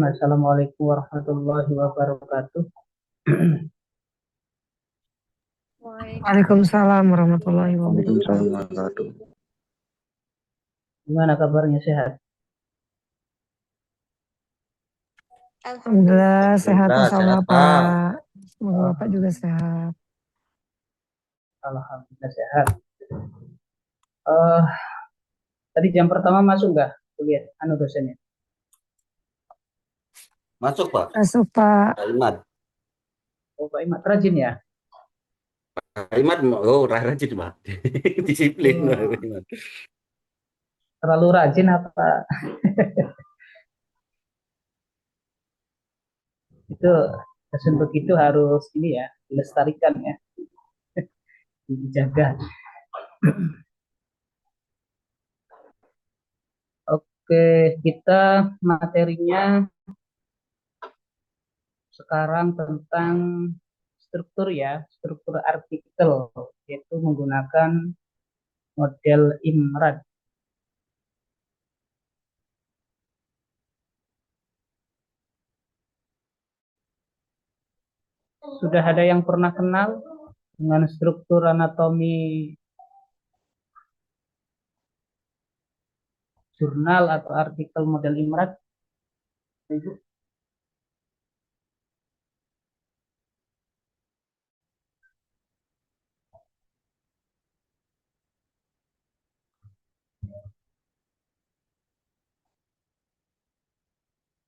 Assalamualaikum warahmatullahi wabarakatuh. Waalaikumsalam warahmatullahi wabarakatuh. Waalaikumsalam warahmatullahi wabarakatuh. Gimana kabarnya, sehat? Alhamdulillah sehat Alhamdulillah, Masya Allah sehat, Pak. Pak. Semoga Bapak juga sehat. Alhamdulillah sehat. Eh, Tadi jam pertama masuk nggak kuliah dosennya? Masuk, Pak. Masuk Pak. Pak Imad. Oh, Pak Imad rajin ya? Pak Imad, oh rajin, Pak. Disiplin, Pak Hmm, Imad. terlalu rajin apa? Itu untuk itu harus ini ya, dilestarikan ya, dijaga. Oke, kita materinya sekarang tentang struktur ya, struktur artikel, yaitu menggunakan model IMRAD. Sudah ada yang pernah kenal dengan struktur anatomi jurnal atau artikel model IMRAD? Ibu?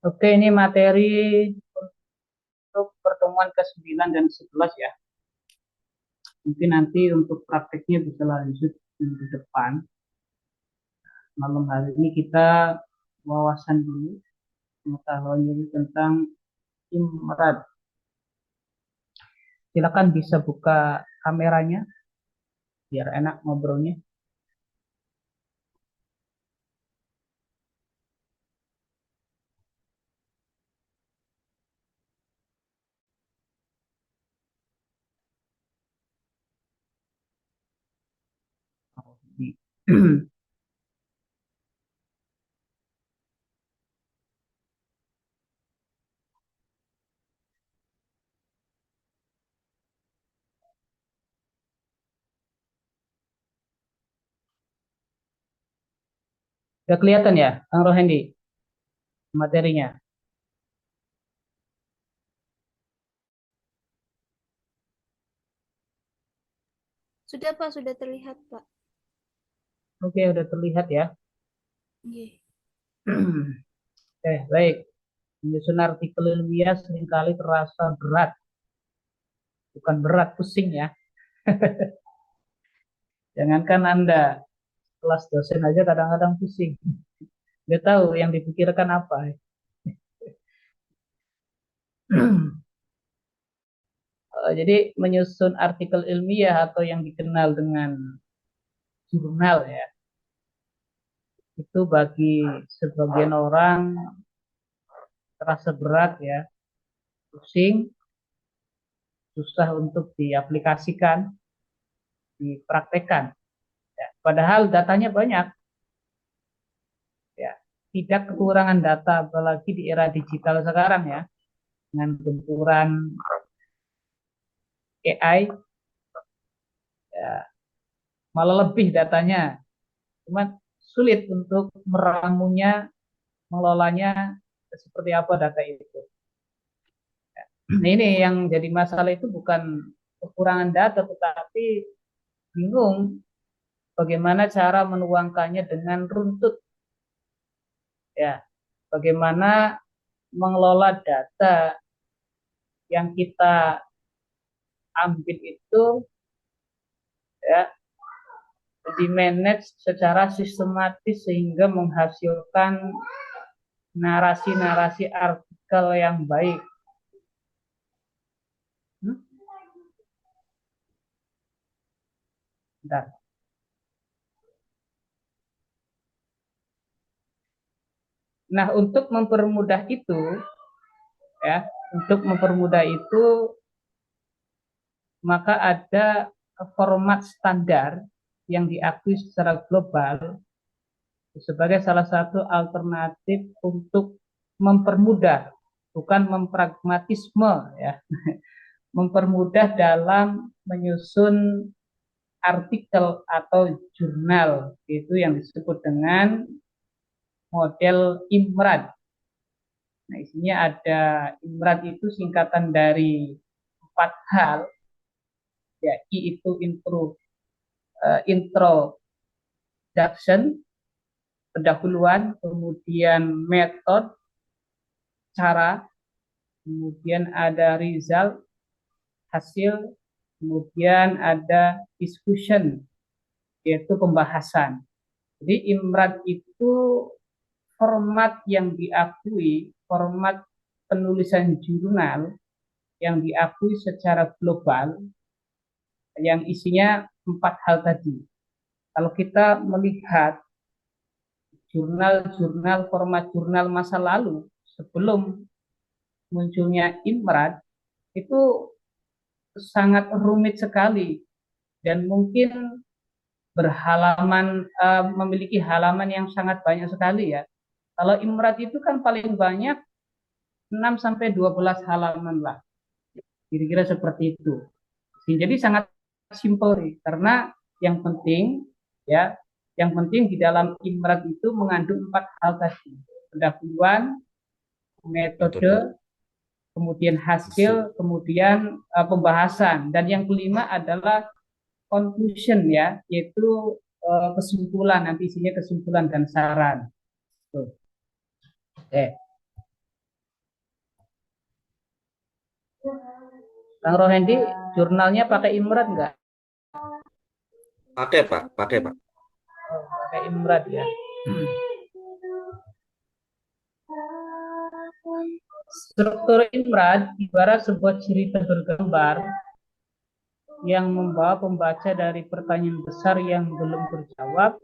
Oke, ini materi untuk pertemuan ke-9 dan 11 ya. Mungkin nanti untuk prakteknya bisa lanjut minggu depan. Malam hari ini kita wawasan dulu, pengetahuan dulu tentang IMRAD. Silakan bisa buka kameranya biar enak ngobrolnya. Udah kelihatan ya, Kang Rohendi, materinya? Sudah Pak, sudah terlihat Pak. Oke, udah terlihat ya. Nggih. Baik. Menyusun artikel ilmiah seringkali terasa berat. Bukan berat, pusing ya. Jangankan Anda, kelas dosen aja kadang-kadang pusing. Nggak tahu yang dipikirkan apa. Jadi menyusun artikel ilmiah atau yang dikenal dengan jurnal ya, itu bagi sebagian orang terasa berat ya, pusing, susah untuk diaplikasikan, dipraktekkan. Ya, padahal datanya banyak, ya, tidak kekurangan data, apalagi di era digital sekarang ya, dengan gempuran AI, ya, malah lebih datanya, cuman sulit untuk meramunya, mengelolanya seperti apa data itu. Nah, ini yang jadi masalah itu bukan kekurangan data, tetapi bingung bagaimana cara menuangkannya dengan runtut, ya, bagaimana mengelola data yang kita ambil itu ya di manage secara sistematis sehingga menghasilkan narasi-narasi artikel yang baik. Bentar. Nah, untuk mempermudah itu, ya, maka ada format standar yang diakui secara global sebagai salah satu alternatif untuk mempermudah, bukan mempragmatisme ya, mempermudah dalam menyusun artikel atau jurnal, itu yang disebut dengan model IMRAD. Nah, isinya ada, IMRAD itu singkatan dari 4 hal, ya, I itu introduction, pendahuluan, kemudian method, cara, kemudian ada result, hasil, kemudian ada discussion, yaitu pembahasan. Jadi IMRAD itu format yang diakui, format penulisan jurnal yang diakui secara global, yang isinya 4 hal tadi. Kalau kita melihat jurnal-jurnal, format jurnal masa lalu sebelum munculnya IMRAD, itu sangat rumit sekali dan mungkin memiliki halaman yang sangat banyak sekali ya. Kalau IMRAD itu kan paling banyak 6 sampai 12 halaman lah. Kira-kira seperti itu. Jadi sangat simpel karena yang penting ya, yang penting di dalam IMRAD itu mengandung 4 hal tadi. Pendahuluan, metode, kemudian hasil, kemudian pembahasan, dan yang kelima adalah conclusion ya, yaitu kesimpulan, nanti isinya kesimpulan dan saran. Tuh. Oke. Kang Rohendi, jurnalnya pakai IMRAD nggak? Pakai Pak, pakai Pak. Oh, pakai IMRAD ya. Struktur IMRAD ibarat sebuah cerita bergambar yang membawa pembaca dari pertanyaan besar yang belum terjawab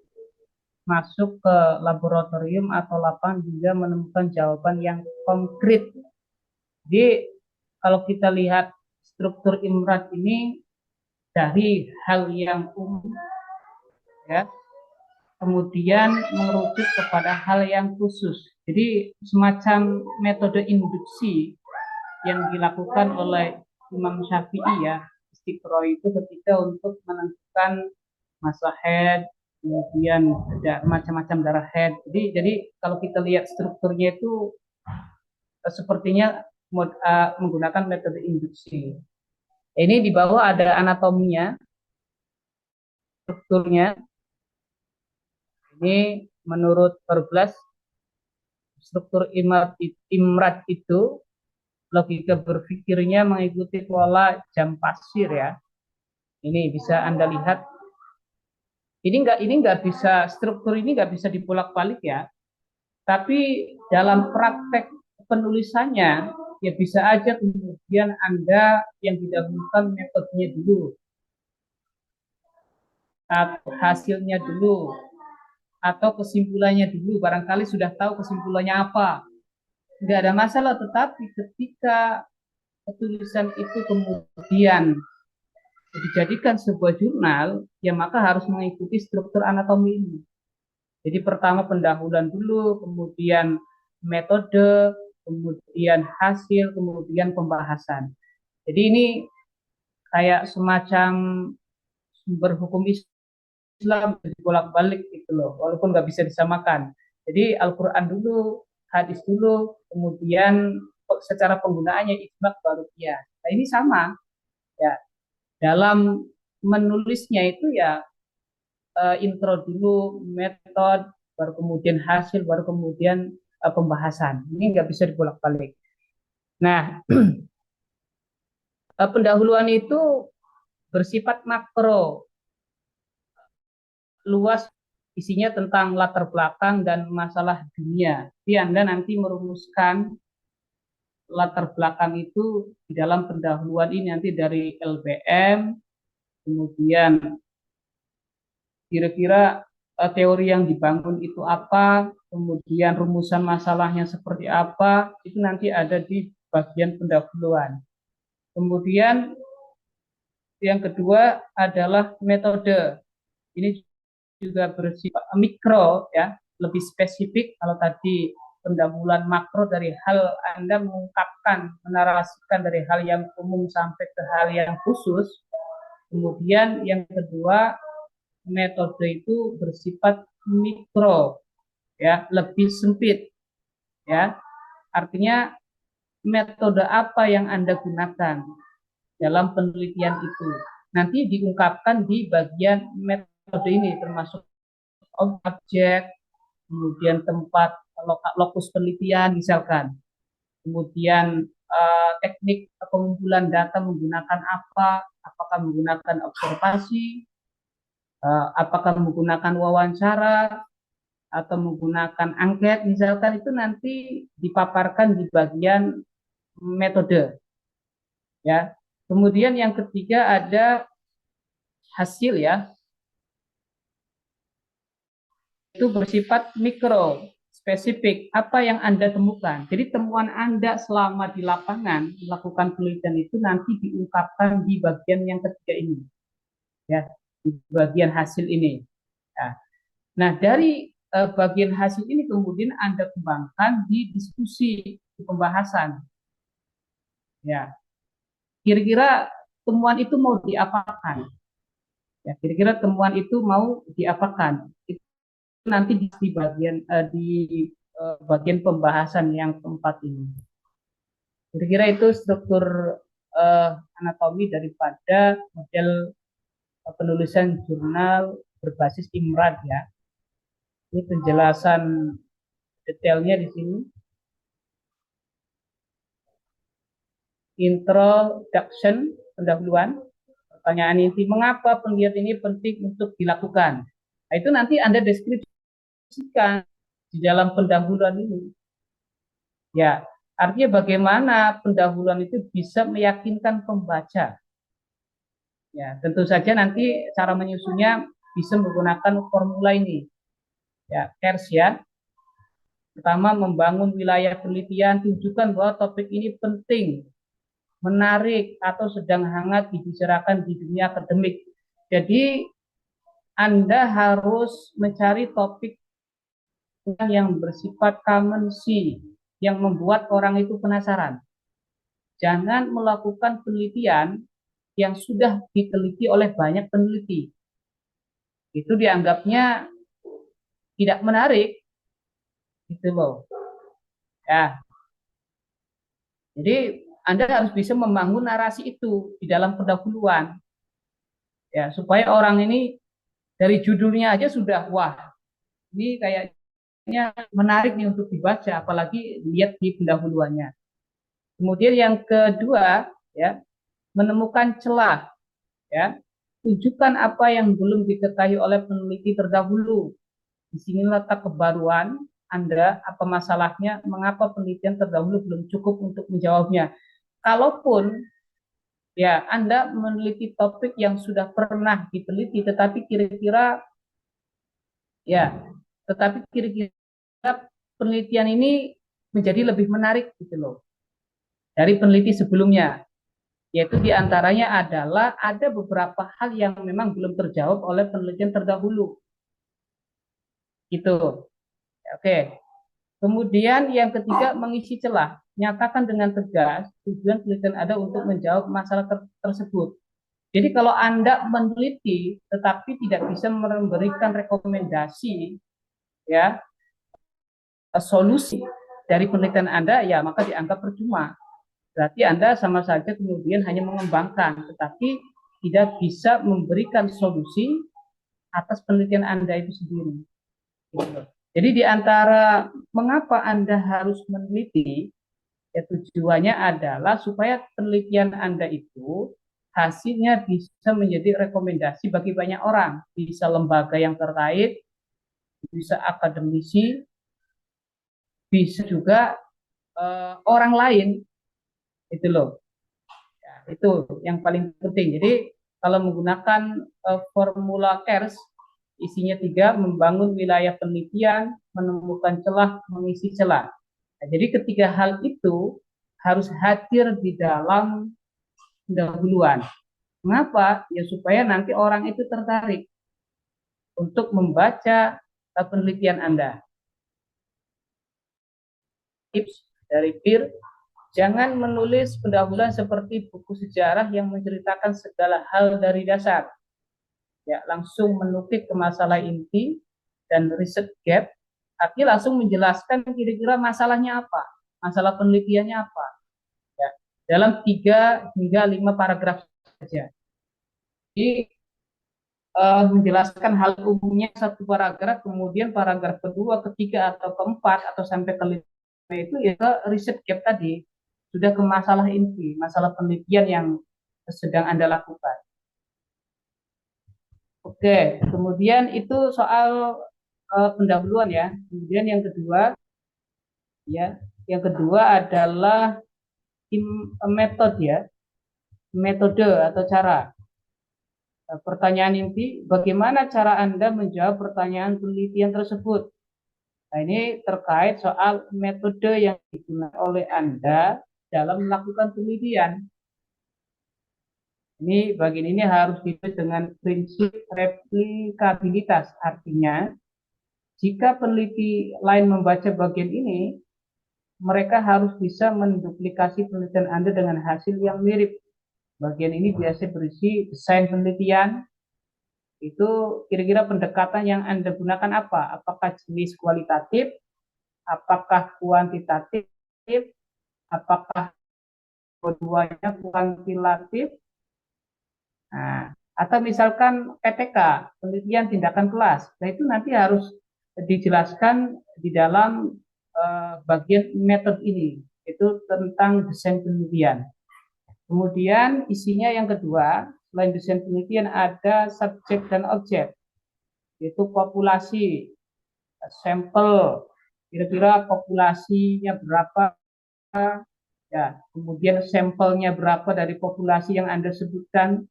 masuk ke laboratorium atau lapangan hingga menemukan jawaban yang konkret. Jadi kalau kita lihat struktur IMRAD ini dari hal yang umum ya, kemudian merujuk kepada hal yang khusus. Jadi semacam metode induksi yang dilakukan oleh Imam Syafi'i ya, istiqro itu ketika untuk menentukan masa haid, kemudian ada macam-macam darah haid. Jadi kalau kita lihat strukturnya itu sepertinya menggunakan metode induksi. Ini di bawah ada anatominya, strukturnya. Ini menurut Verblas, struktur IMRAD itu logika berpikirnya mengikuti pola jam pasir ya. Ini bisa Anda lihat. Ini nggak bisa, struktur ini nggak bisa dibolak-balik ya. Tapi dalam praktek penulisannya ya bisa aja kemudian Anda yang didahulukan metodenya dulu, atau hasilnya dulu, atau kesimpulannya dulu. Barangkali sudah tahu kesimpulannya apa, nggak ada masalah. Tetapi ketika tulisan itu kemudian dijadikan sebuah jurnal, ya maka harus mengikuti struktur anatomi ini. Jadi pertama pendahuluan dulu, kemudian metode, kemudian hasil, kemudian pembahasan. Jadi ini kayak semacam sumber hukum Islam bolak-balik gitu loh, walaupun nggak bisa disamakan. Jadi Al-Quran dulu, hadis dulu, kemudian secara penggunaannya ijma baru qiyas. Nah ini sama ya, dalam menulisnya itu ya intro dulu, metode, baru kemudian hasil, baru kemudian pembahasan. Ini nggak bisa dibolak-balik. Nah, pendahuluan itu bersifat makro, luas, isinya tentang latar belakang dan masalah dunia. Jadi Anda nanti merumuskan latar belakang itu di dalam pendahuluan ini nanti dari LBM, kemudian kira-kira teori yang dibangun itu apa, kemudian rumusan masalahnya seperti apa, itu nanti ada di bagian pendahuluan. Kemudian yang kedua adalah metode. Ini juga bersifat mikro ya, lebih spesifik. Kalau tadi pendahuluan makro dari hal Anda mengungkapkan, menarasikan dari hal yang umum sampai ke hal yang khusus. Kemudian yang kedua, metode itu bersifat mikro, ya, lebih sempit, ya. Artinya metode apa yang Anda gunakan dalam penelitian itu nanti diungkapkan di bagian metode ini, termasuk objek, kemudian tempat lokus penelitian misalkan, kemudian teknik pengumpulan data menggunakan apa, apakah menggunakan observasi, apakah menggunakan wawancara, atau menggunakan angket misalkan, itu nanti dipaparkan di bagian metode, ya. Kemudian yang ketiga ada hasil, ya, itu bersifat mikro, spesifik, apa yang Anda temukan. Jadi temuan Anda selama di lapangan melakukan penelitian itu nanti diungkapkan di bagian yang ketiga ini, ya, di bagian hasil ini, ya. Nah, dari bagian hasil ini kemudian Anda kembangkan di diskusi, di pembahasan, ya. Kira-kira temuan itu mau diapakan? Ya, kira-kira temuan itu mau diapakan? Itu nanti di bagian bagian pembahasan yang keempat ini. Kira-kira itu struktur anatomi daripada model penulisan jurnal berbasis IMRAD, ya. Ini penjelasan detailnya di sini. Introduction, pendahuluan. Pertanyaan inti, mengapa penelitian ini penting untuk dilakukan? Nah, itu nanti Anda deskripsikan di dalam pendahuluan ini. Ya, artinya bagaimana pendahuluan itu bisa meyakinkan pembaca. Ya, tentu saja nanti cara menyusunnya bisa menggunakan formula ini. Ya, KERS, ya. Pertama, membangun wilayah penelitian, tunjukkan bahwa topik ini penting, menarik, atau sedang hangat dibicarakan di dunia akademik. Jadi Anda harus mencari topik yang bersifat common see, yang membuat orang itu penasaran. Jangan melakukan penelitian yang sudah diteliti oleh banyak peneliti. Itu dianggapnya tidak menarik, gitu loh. Ya. Jadi Anda harus bisa membangun narasi itu di dalam pendahuluan, ya, supaya orang ini dari judulnya aja sudah, wah, ini kayaknya menarik nih untuk dibaca, apalagi lihat di pendahuluannya. Kemudian yang kedua, ya, menemukan celah, ya, tunjukkan apa yang belum diketahui oleh peneliti terdahulu. Di sini letak kebaruan Anda, apa masalahnya, mengapa penelitian terdahulu belum cukup untuk menjawabnya. Kalaupun, ya, Anda meneliti topik yang sudah pernah diteliti, tetapi kira-kira penelitian ini menjadi lebih menarik, gitu loh, dari peneliti sebelumnya. Yaitu diantaranya adalah ada beberapa hal yang memang belum terjawab oleh penelitian terdahulu. Gitu. Oke. Kemudian yang ketiga, mengisi celah. Nyatakan dengan tegas tujuan penelitian Anda untuk menjawab masalah tersebut. Jadi kalau Anda meneliti tetapi tidak bisa memberikan rekomendasi, ya, solusi dari penelitian Anda, ya, maka dianggap percuma. Berarti Anda sama saja kemudian hanya mengembangkan, tetapi tidak bisa memberikan solusi atas penelitian Anda itu sendiri. Jadi di antara mengapa Anda harus meneliti, ya, tujuannya adalah supaya penelitian Anda itu hasilnya bisa menjadi rekomendasi bagi banyak orang, bisa lembaga yang terkait, bisa akademisi, bisa juga orang lain, itu loh. Ya, itu yang paling penting. Jadi kalau menggunakan formula KERS, isinya 3, membangun wilayah penelitian, menemukan celah, mengisi celah. Nah, jadi ketiga hal itu harus hadir di dalam pendahuluan. Mengapa? Ya supaya nanti orang itu tertarik untuk membaca penelitian Anda. tips dari peer, jangan menulis pendahuluan seperti buku sejarah yang menceritakan segala hal dari dasar. Ya, langsung menukik ke masalah inti dan riset gap, artinya langsung menjelaskan kira-kira masalahnya apa, masalah penelitiannya apa. Ya, dalam 3 hingga 5 paragraf saja. Jadi menjelaskan hal umumnya satu paragraf, kemudian paragraf kedua, ketiga, atau keempat, atau sampai kelima itu ya ke riset gap tadi, sudah ke masalah inti, masalah penelitian yang sedang Anda lakukan. Oke, kemudian itu soal pendahuluan ya. Kemudian yang kedua, ya, yang kedua adalah metode ya, metode atau cara. Pertanyaan inti, bagaimana cara Anda menjawab pertanyaan penelitian tersebut? Nah, ini terkait soal metode yang digunakan oleh Anda dalam melakukan penelitian. Ini bagian ini harus ditulis dengan prinsip replikabilitas. Artinya, jika peneliti lain membaca bagian ini, mereka harus bisa menduplikasi penelitian Anda dengan hasil yang mirip. Bagian ini biasanya berisi desain penelitian. Itu kira-kira pendekatan yang Anda gunakan apa? Apakah jenis kualitatif, apakah kuantitatif, apakah keduanya kuantitatif, nah, atau misalkan PTK, penelitian tindakan kelas. Nah, itu nanti harus dijelaskan di dalam bagian metode ini, itu tentang desain penelitian. Kemudian isinya yang kedua, selain desain penelitian ada subjek dan objek, yaitu populasi, sampel, kira-kira populasinya berapa, ya, kemudian sampelnya berapa dari populasi yang Anda sebutkan,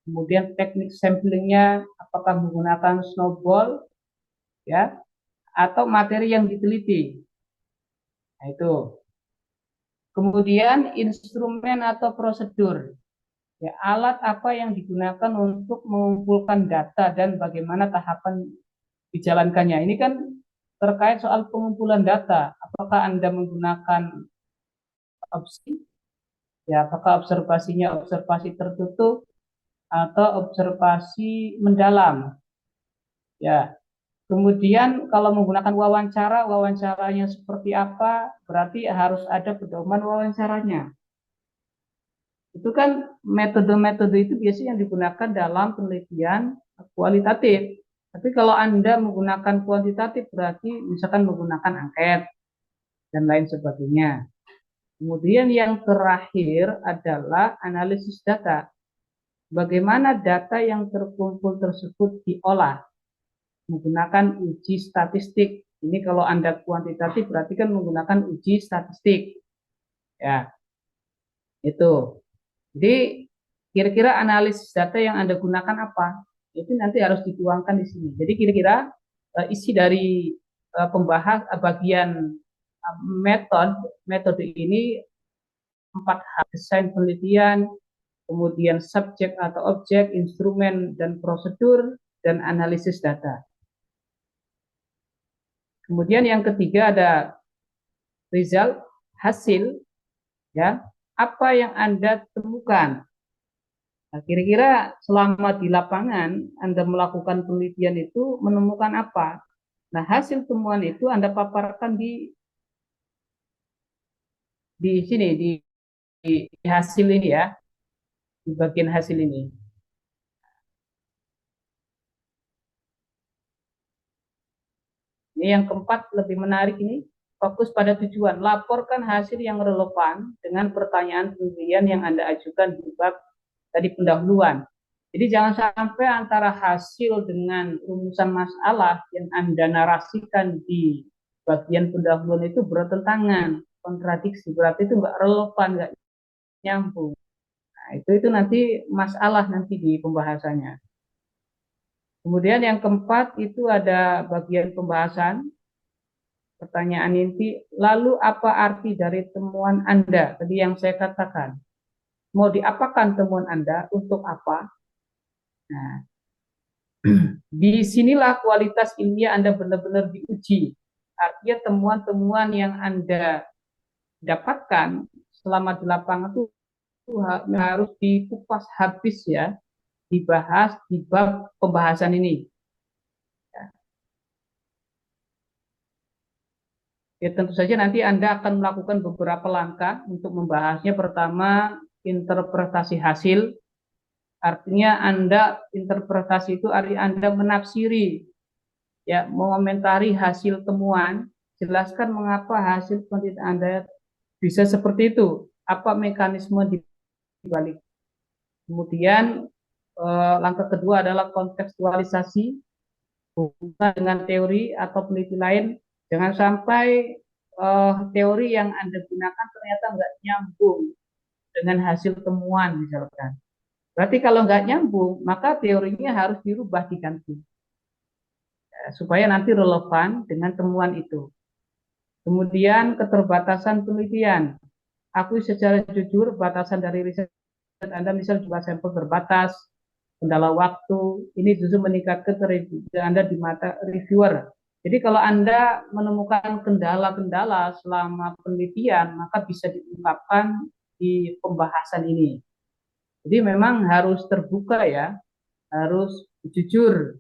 kemudian teknik samplingnya apakah menggunakan snowball, ya, atau materi yang diteliti. Nah, itu. Kemudian instrumen atau prosedur. Ya, alat apa yang digunakan untuk mengumpulkan data dan bagaimana tahapan dijalankannya. Ini kan terkait soal pengumpulan data. Apakah Anda menggunakan opsi? Ya, apakah observasinya observasi tertutup atau observasi mendalam? Ya. Kemudian kalau menggunakan wawancara, wawancaranya seperti apa? Berarti harus ada pedoman wawancaranya. Itu kan metode-metode itu biasanya yang digunakan dalam penelitian kualitatif. Tapi kalau Anda menggunakan kuantitatif berarti misalkan menggunakan angket dan lain sebagainya. Kemudian yang terakhir adalah analisis data. Bagaimana data yang terkumpul tersebut diolah menggunakan uji statistik. Ini kalau Anda kuantitatif berarti kan menggunakan uji statistik. Ya, itu. Jadi kira-kira analisis data yang Anda gunakan apa? Itu nanti harus dituangkan di sini. Jadi kira-kira isi dari pembahas bagian metode ini 4 hal: desain penelitian, kemudian subjek atau objek, instrumen dan prosedur, dan analisis data. Kemudian yang ketiga ada result, hasil, ya, apa yang Anda temukan. Nah, kira-kira selama di lapangan Anda melakukan penelitian itu menemukan apa? Nah, hasil temuan itu Anda paparkan di sini di hasil ini ya, di bagian hasil ini. Ini yang keempat lebih menarik ini, fokus pada tujuan. Laporkan hasil yang relevan dengan pertanyaan penelitian yang Anda ajukan di bab tadi pendahuluan. Jadi jangan sampai antara hasil dengan rumusan masalah yang Anda narasikan di bagian pendahuluan itu bertentangan, kontradiksi, berarti itu nggak relevan, nggak nyambung. Nah, itu nanti masalah nanti di pembahasannya. Kemudian yang keempat itu ada bagian pembahasan, pertanyaan inti, lalu apa arti dari temuan Anda? Tadi yang saya katakan, mau diapakan temuan Anda, untuk apa? Nah, disinilah kualitas ilmiah Anda benar-benar diuji. Artinya temuan-temuan yang Anda didapatkan selama di lapangan itu harus dikupas habis ya, dibahas di bab pembahasan ini. Ya, tentu saja nanti Anda akan melakukan beberapa langkah untuk membahasnya. Pertama, interpretasi hasil. Artinya Anda interpretasi itu Anda menafsiri, ya, mengomentari hasil temuan, jelaskan mengapa hasil penelitian Anda bisa seperti itu, apa mekanisme di balik. Kemudian langkah kedua adalah kontekstualisasi hubungan dengan teori atau peneliti lain. Jangan sampai teori yang Anda gunakan ternyata nggak nyambung dengan hasil temuan misalkan. Berarti kalau nggak nyambung, maka teorinya harus dirubah, diganti. Ya, supaya nanti relevan dengan temuan itu. Kemudian keterbatasan penelitian. Akui secara jujur batasan dari riset Anda, misal jumlah sampel terbatas, kendala waktu, ini justru meningkatkan kredibilitas Anda di mata reviewer. Jadi kalau Anda menemukan kendala-kendala selama penelitian, maka bisa diungkapkan di pembahasan ini. Jadi memang harus terbuka ya, harus jujur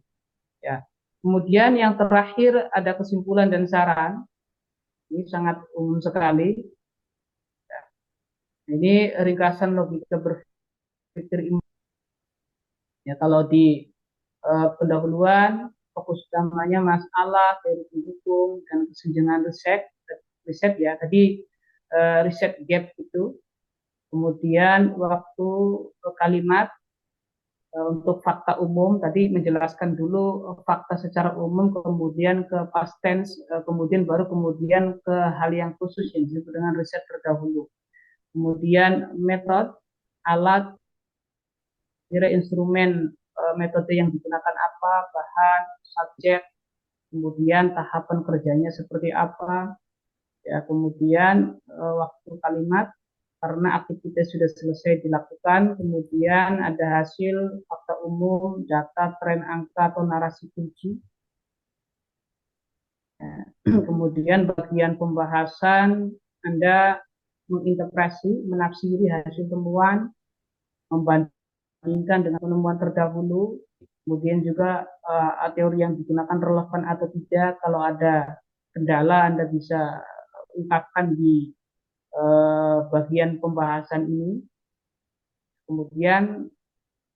ya. Kemudian yang terakhir ada kesimpulan dan saran. Ini sangat umum sekali. Ini ringkasan logika berpikir. Ya, kalau di pendahuluan fokus utamanya masalah teori pendukung dan kesenjangan riset ya tadi, riset gap itu. Kemudian waktu kalimat untuk fakta umum tadi menjelaskan dulu fakta secara umum, kemudian ke past tense, kemudian kemudian ke hal yang khusus yang disebut dengan riset terdahulu. Kemudian metode, alat, kira instrumen, metode yang digunakan apa, bahan, subjek, kemudian tahapan kerjanya seperti apa, ya, kemudian waktu kalimat karena aktivitas sudah selesai dilakukan, kemudian ada hasil, fakta umum, data, tren, angka, atau narasi kunci. Ya. Kemudian bagian pembahasan, Anda menginterpretasi, menafsiri hasil temuan, membandingkan dengan penemuan terdahulu, kemudian juga teori yang digunakan relevan atau tidak. Kalau ada kendala, Anda bisa ungkapkan di bagian pembahasan ini. Kemudian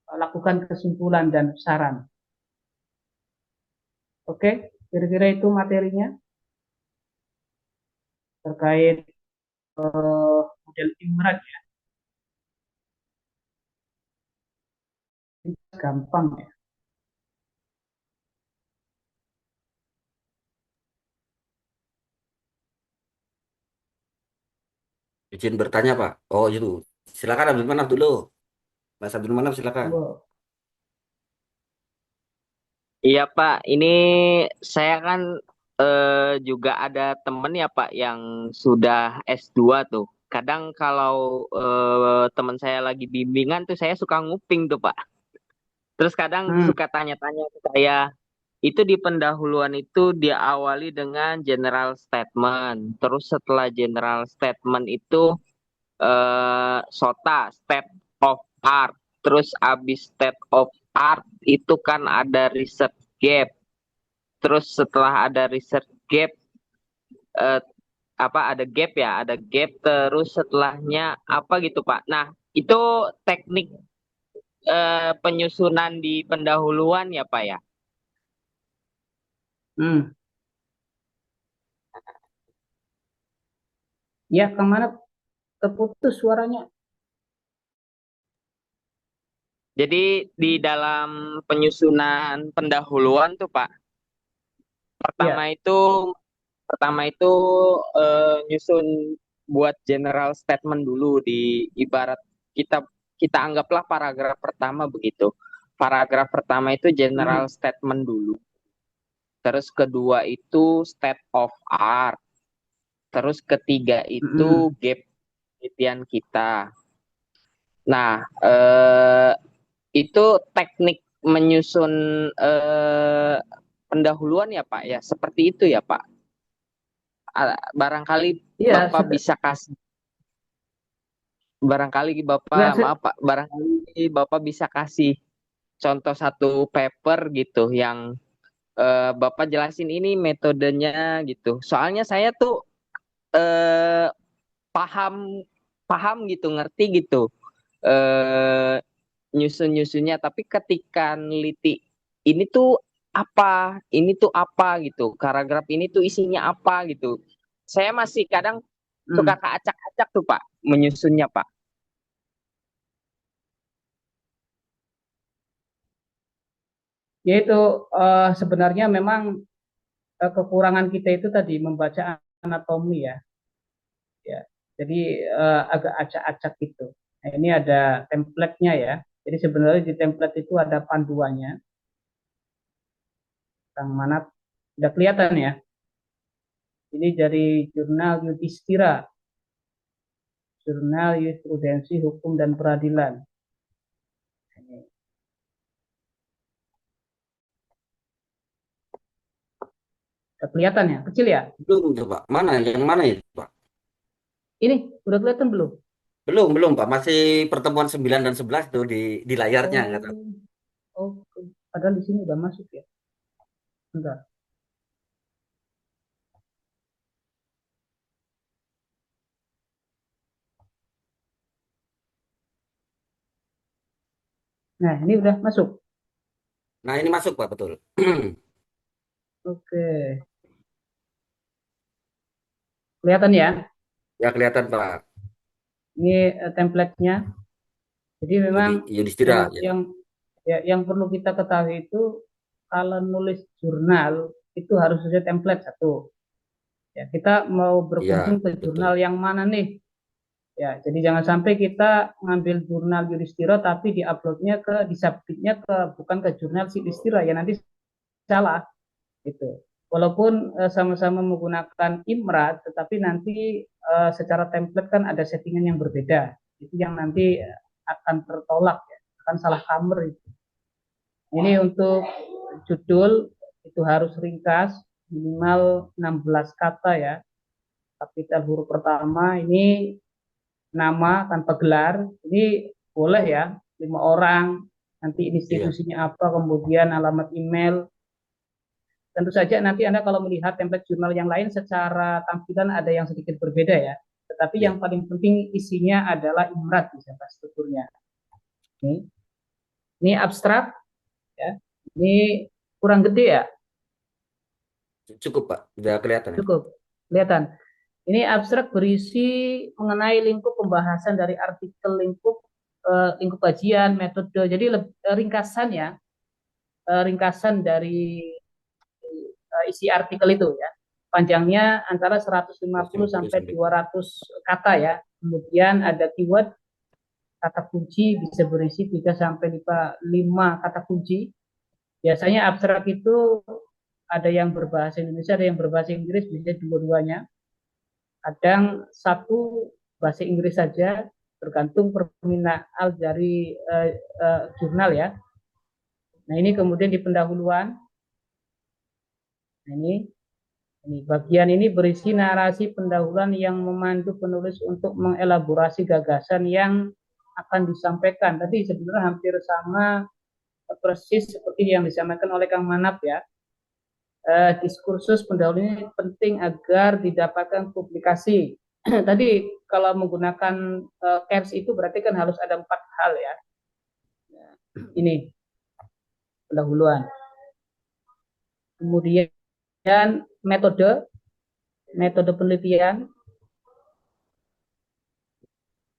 lakukan kesimpulan dan saran. Oke, kira-kira itu materinya terkait model Imran ya. Ini gampang ya. Izin bertanya, Pak. Oh, itu. Silakan Abdul Manaf dulu. Mas Abdul Manaf, silakan. Wow. Iya Pak, ini saya kan juga ada temen ya Pak yang sudah S2 tuh. Kadang kalau teman saya lagi bimbingan tuh saya suka nguping tuh Pak. Terus kadang suka tanya-tanya ke saya, itu di pendahuluan itu diawali dengan general statement. Terus setelah general statement itu SOTA, state of art. Terus abis state of art itu kan ada research gap. Terus setelah ada research gap, eh, ada gap ya, ada gap. Terus setelahnya apa gitu Pak. Nah, itu teknik penyusunan di pendahuluan ya Pak ya. Ya, kemana terputus suaranya? Jadi di dalam penyusunan pendahuluan tuh Pak, pertama Ya. itu nyusun buat general statement dulu, di ibarat kita kita anggaplah paragraf pertama begitu. Paragraf pertama itu general statement dulu. Terus kedua itu state of art. Terus ketiga itu gap penelitian kita. Nah, itu teknik menyusun pendahuluan ya Pak ya, seperti itu ya Pak. Barangkali Iya, Bapak bisa kasih, barangkali nggak Bapak, maaf Pak, barangkali Bapak bisa kasih contoh satu paper gitu yang Bapak jelasin ini metodenya gitu. Soalnya saya tuh eh, paham paham gitu, ngerti gitu eh nyusun-nyusunnya, tapi ketika neliti ini tuh ini tuh apa gitu, paragraf ini tuh isinya apa gitu. Saya masih kadang suka hmm, keacak-acak tuh Pak, menyusunnya Pak. yaitu sebenarnya memang kekurangan kita itu tadi membaca anatomi ya, ya. Jadi agak acak-acak gitu. Nah, ini ada template-nya ya. Jadi sebenarnya di template itu ada panduannya, yang mana udah kelihatan ya. Ini dari jurnal Yudhistira, jurnal Jurisprudensi Hukum dan Peradilan. Ini udah kelihatan ya, kecil ya. Belum tuh Pak. Mana yang mana itu Pak? Ini udah kelihatan belum? Belum Pak. Masih pertemuan 9 dan 11 tuh di layarnya kata. Oh, oh, padahal di sini udah masuk ya. Bentar. Nah, ini udah masuk. Nah, ini masuk Pak, betul. Oke, kelihatan ya. Ya kelihatan Pak. Ini template-nya. Jadi memang Yudhistira ya. yang perlu kita ketahui itu kalau nulis jurnal itu harus ada template satu. Ya, kita mau Iya, berkunjung ke betul. jurnal yang mana nih? Ya, jadi jangan sampai kita ngambil jurnal Yudhistira tapi diuploadnya disubmitnya bukan ke jurnal si Yudhistira ya nanti salah gitu. Walaupun sama-sama menggunakan Imrat, tetapi nanti secara template kan ada settingan yang berbeda. Itu yang nanti akan tertolak ya, akan salah kamar itu. Ini untuk judul itu harus ringkas, minimal 16 kata ya. Kapital huruf pertama ini nama tanpa gelar. Ini boleh ya, 5 orang. Nanti Iya, institusinya apa, kemudian alamat email. Tentu saja nanti Anda kalau melihat template jurnal yang lain secara tampilan ada yang sedikit berbeda ya. Tetapi iya. yang paling penting isinya adalah imrat misalnya strukturnya. Ini, ini abstrak ya. Ini kurang gede ya, Cukup Pak. Udah kelihatan ya. cukup kelihatan. Ini abstrak berisi mengenai lingkup pembahasan dari artikel lingkup kajian, metode. Jadi ringkasan ya, ringkasan dari isi artikel itu ya. Panjangnya antara 150 150 sampai sampai. 200 kata ya. Kemudian ada keyword, kata kunci bisa berisi 3 sampai 5 kata kunci. Biasanya abstrak itu ada yang berbahasa Indonesia, ada yang berbahasa Inggris, bisa dua-duanya. Kadang satu bahasa Inggris saja, tergantung permintaan dari jurnal ya. Nah ini kemudian di pendahuluan, nah, ini bagian ini berisi narasi pendahuluan yang memandu penulis untuk mengelaborasi gagasan yang akan disampaikan. Tadi sebenarnya hampir sama persis seperti yang disampaikan oleh Kang Manap ya. Diskursus pendahulu ini penting agar didapatkan publikasi. Tadi kalau menggunakan CARS itu berarti kan harus ada 4 hal ya. Ini pendahuluan. Kemudian metode, metode penelitian.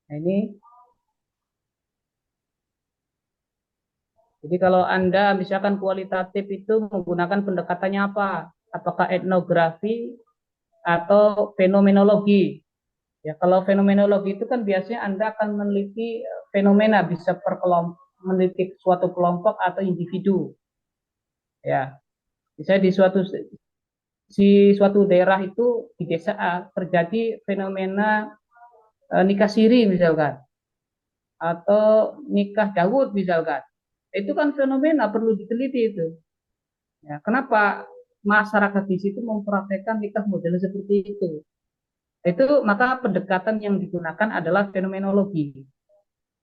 Nah, ini jadi kalau Anda misalkan kualitatif itu menggunakan pendekatannya apa? Apakah etnografi atau fenomenologi? Ya, kalau fenomenologi itu kan biasanya Anda akan meneliti fenomena, bisa per kelompok, meneliti suatu kelompok atau individu. Ya, misalnya di suatu daerah itu di desa A terjadi fenomena nikah siri misalkan atau nikah Daud misalkan. Itu kan fenomena perlu diteliti itu. Ya, kenapa masyarakat di situ mempraktekkan nikah model seperti itu. Itu maka pendekatan yang digunakan adalah fenomenologi.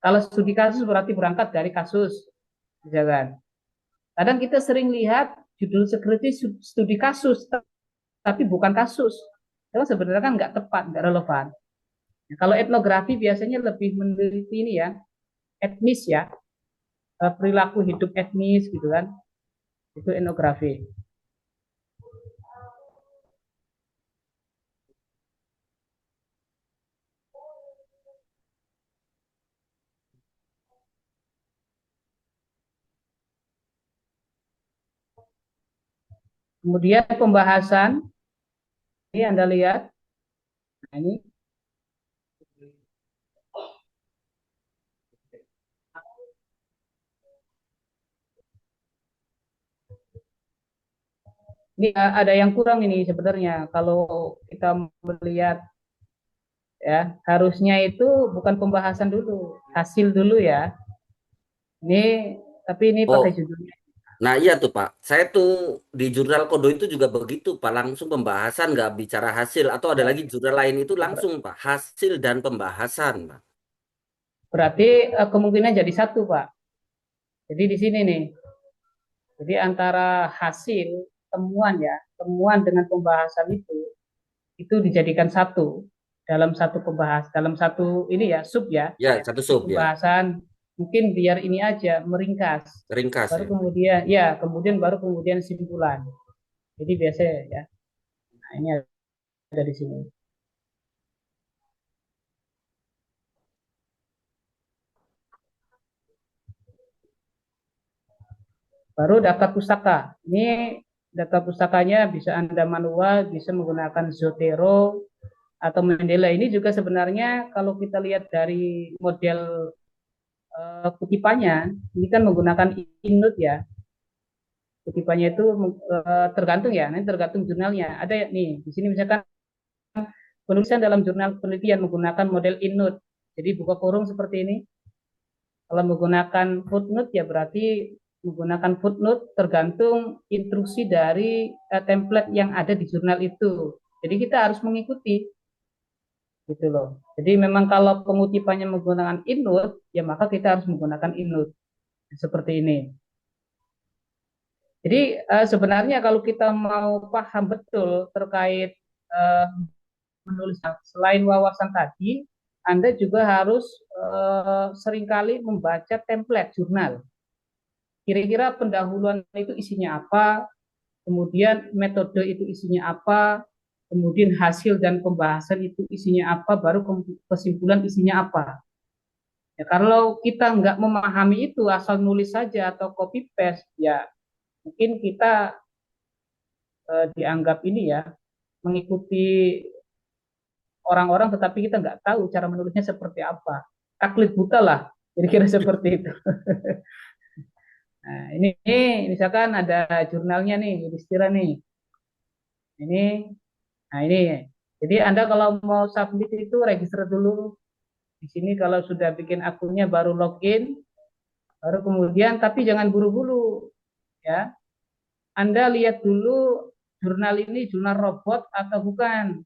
Kalau studi kasus berarti berangkat dari kasus, misalkan. Kadang kita sering lihat judul skripsi studi kasus, tapi bukan kasus. Itu sebenarnya kan nggak tepat, nggak relevan. Nah, kalau etnografi biasanya lebih meneliti ini ya, etnis ya, perilaku hidup etnis gitu kan, itu etnografi. Kemudian pembahasan, ini Anda lihat, nah ini ada yang kurang ini sebenarnya kalau kita melihat ya harusnya itu bukan pembahasan dulu, hasil dulu ya. Ini tapi ini Oh, pakai judulnya. nah iya tuh Pak. Saya tuh di jurnal Kodo itu juga begitu Pak. Langsung pembahasan nggak bicara hasil. Atau ada lagi jurnal lain itu langsung Pak. Hasil dan pembahasan Pak. Berarti kemungkinan jadi satu Pak. Jadi di sini nih. Jadi antara hasil temuan ya, temuan dengan pembahasan itu dijadikan satu dalam satu dalam satu ini ya sub ya, Ya, satu sub sub ya. pembahasan. Mungkin biar ini aja meringkas. Ringkas Baru ya. kemudian ya, baru kemudian simpulan. Jadi biasa ya. Nah, ini ada di sini. Baru daftar pustaka. Ini daftar pustakanya bisa Anda manual, bisa menggunakan Zotero atau Mendeley. Ini juga sebenarnya kalau kita lihat dari model kutipannya, ini kan menggunakan inut ya. Kutipannya itu tergantung ya, nanti tergantung jurnalnya. Ada ya nih, di sini misalkan penulisan dalam jurnal penelitian menggunakan model inut. Jadi buka kurung seperti ini. Kalau menggunakan footnote ya berarti menggunakan footnote tergantung instruksi dari template yang ada di jurnal itu. Jadi kita harus mengikuti gitu loh. Jadi memang kalau pengutipannya menggunakan inut, ya maka kita harus menggunakan inut seperti ini. Jadi sebenarnya kalau kita mau paham betul terkait menulis selain wawasan tadi, Anda juga harus seringkali membaca template jurnal. Kira-kira pendahuluan itu isinya apa, kemudian metode itu isinya apa, kemudian hasil dan pembahasan itu isinya apa, baru kesimpulan isinya apa. Ya, kalau kita nggak memahami itu, asal nulis saja atau copy paste, ya mungkin kita dianggap ini ya mengikuti orang-orang, tetapi kita nggak tahu cara menulisnya seperti apa. Taklid buta lah, kira-kira seperti itu. Nah, ini misalkan ada jurnalnya nih, Yudhistira nih. Ini, nah ini. Jadi Anda kalau mau submit itu register dulu. Di sini kalau sudah bikin akunnya baru login, baru kemudian tapi jangan buru-buru ya. Anda lihat dulu jurnal ini jurnal robot atau bukan.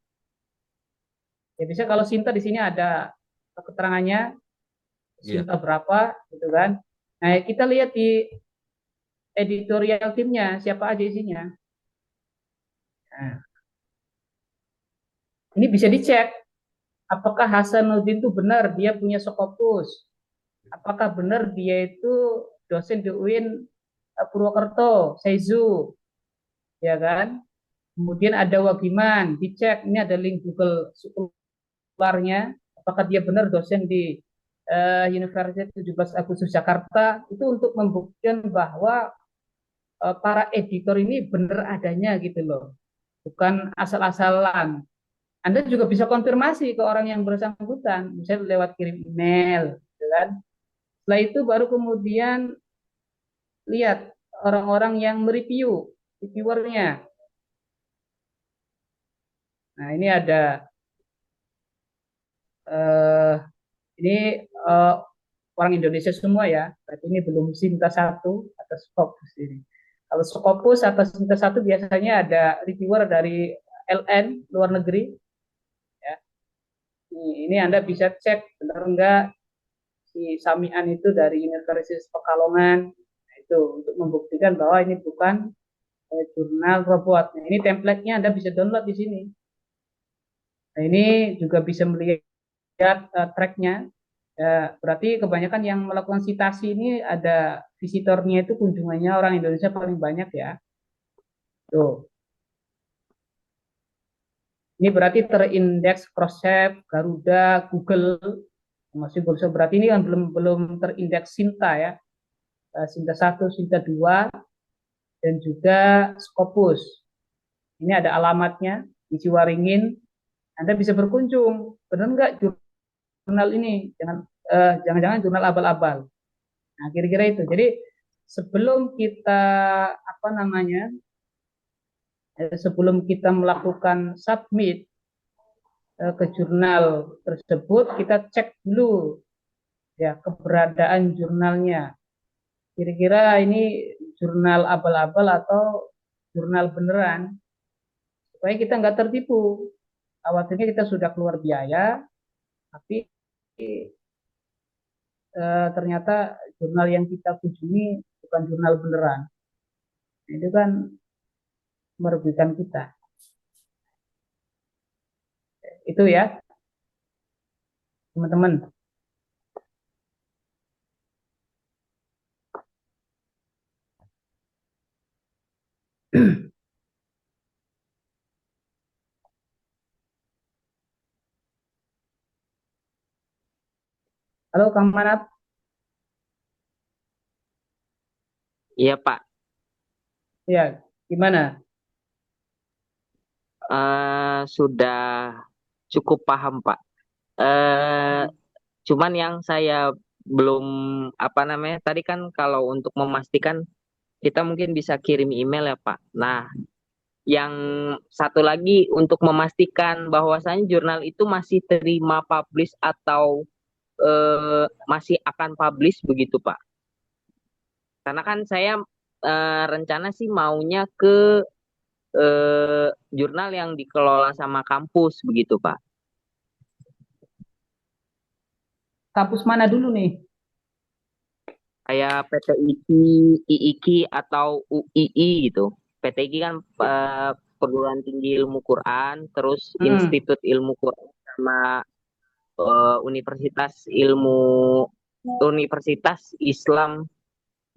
Ya bisa kalau Sinta di sini ada keterangannya, Iya. Sinta berapa gitu kan. Nah, kita lihat di editorial timnya siapa aja isinya. Nah, ini bisa dicek apakah Hasanuddin itu benar dia punya Skopus, apakah benar dia itu dosen di UIN Purwokerto, Seizu, ya kan? Kemudian ada Wagiman, dicek ini ada link Google sekularnya, apakah dia benar dosen di Universitas 17 Agustus Jakarta, itu untuk membuktikan bahwa para editor ini benar adanya gitu loh, bukan asal-asalan. Anda juga bisa konfirmasi ke orang yang bersangkutan, misalnya lewat kirim email, gitu kan. Setelah itu baru kemudian lihat orang-orang yang mereview, reviewernya. Nah ini ada eh, ini orang Indonesia semua ya, berarti ini belum Sinta satu atas fokus ini. Kalau Scopus atau Sinta 1 biasanya ada reviewer dari LN luar negeri. Ya. Ini Anda bisa cek benar enggak si Samian itu dari Universitas Pekalongan. Nah, itu untuk membuktikan bahwa ini bukan jurnal robot. Nah, ini template-nya Anda bisa download di sini. Nah, ini juga bisa melihat track-nya. Ya, berarti kebanyakan yang melakukan citasi ini ada visitornya itu kunjungannya orang Indonesia paling banyak ya. Tuh. Ini berarti terindeks Crossref, Garuda, Google, masih Google. Berarti ini kan belum terindeks Sinta ya. Sinta 1, Sinta 2, dan juga Scopus. Ini ada alamatnya di Ciwaringin. Anda bisa berkunjung. Benar nggak jurnal ini? Jangan-jangan jurnal abal-abal. Nah, kira-kira itu. Jadi sebelum kita sebelum kita melakukan submit ke jurnal tersebut, kita cek dulu ya keberadaan jurnalnya. Kira-kira ini jurnal abal-abal atau jurnal beneran, supaya kita nggak tertipu. Khawatirnya kita sudah keluar biaya, tapi ternyata jurnal yang kita kunjungi bukan jurnal beneran. Itu kan merugikan kita. Itu ya, teman-teman. Halo Kang Manap. Iya Pak. Ya, gimana? Sudah cukup paham Pak. Cuman yang saya belum tadi kan kalau untuk memastikan kita mungkin bisa kirim email ya Pak. Nah, yang satu lagi untuk memastikan bahwasanya jurnal itu masih terima publish atau masih akan publish begitu Pak. Karena kan saya rencana sih maunya ke jurnal yang dikelola sama kampus begitu Pak. Kampus mana dulu nih? Kayak PTIQ, IIQ atau UII gitu. PTIQ kan Perguruan Tinggi Ilmu Quran, terus Institut Ilmu Quran sama Universitas Islam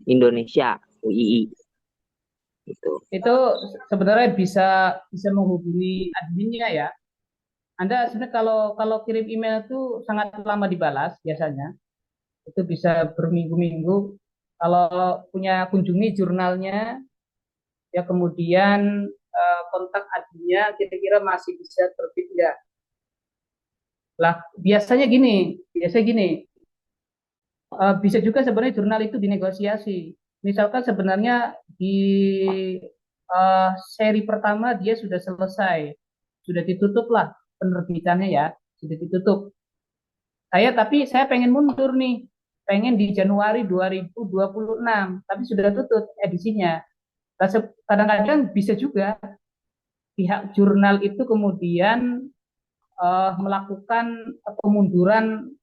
Indonesia UII. Itu sebenarnya bisa menghubungi adminnya ya. Anda sebenarnya kalau kirim email itu sangat lama dibalas biasanya. Itu bisa berminggu-minggu. Kalau punya kunjungi jurnalnya, ya kemudian kontak adminnya kira-kira masih bisa terbit nggak? Lah biasanya gini, bisa juga sebenarnya jurnal itu dinegosiasi. Misalkan sebenarnya di seri pertama dia sudah selesai, sudah ditutup lah penerbitannya ya, sudah ditutup. Tapi saya pengen mundur nih, pengen di Januari 2026, tapi sudah tutup edisinya. Kadang-kadang bisa juga pihak jurnal itu kemudian melakukan kemunduran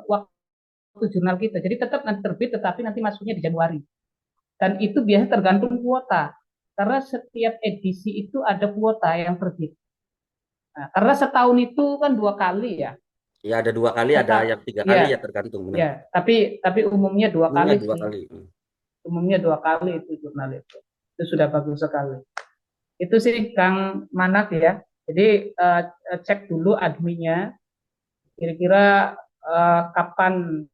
waktu jurnal kita. Jadi tetap nanti terbit, tetapi nanti masuknya di Januari. Dan itu biasanya tergantung kuota, karena setiap edisi itu ada kuota yang terbit. Nah, karena setahun itu kan 2 kali ya. Ya ada 2 kali, ada yang 3 kali ya tergantung benar. Ya, tapi umumnya 2 kali Umumnya 2 sih. kali. Umumnya 2 kali itu jurnal itu. Itu sudah bagus sekali. Itu sih Kang Manak ya. Jadi cek dulu adminnya, kira-kira kapan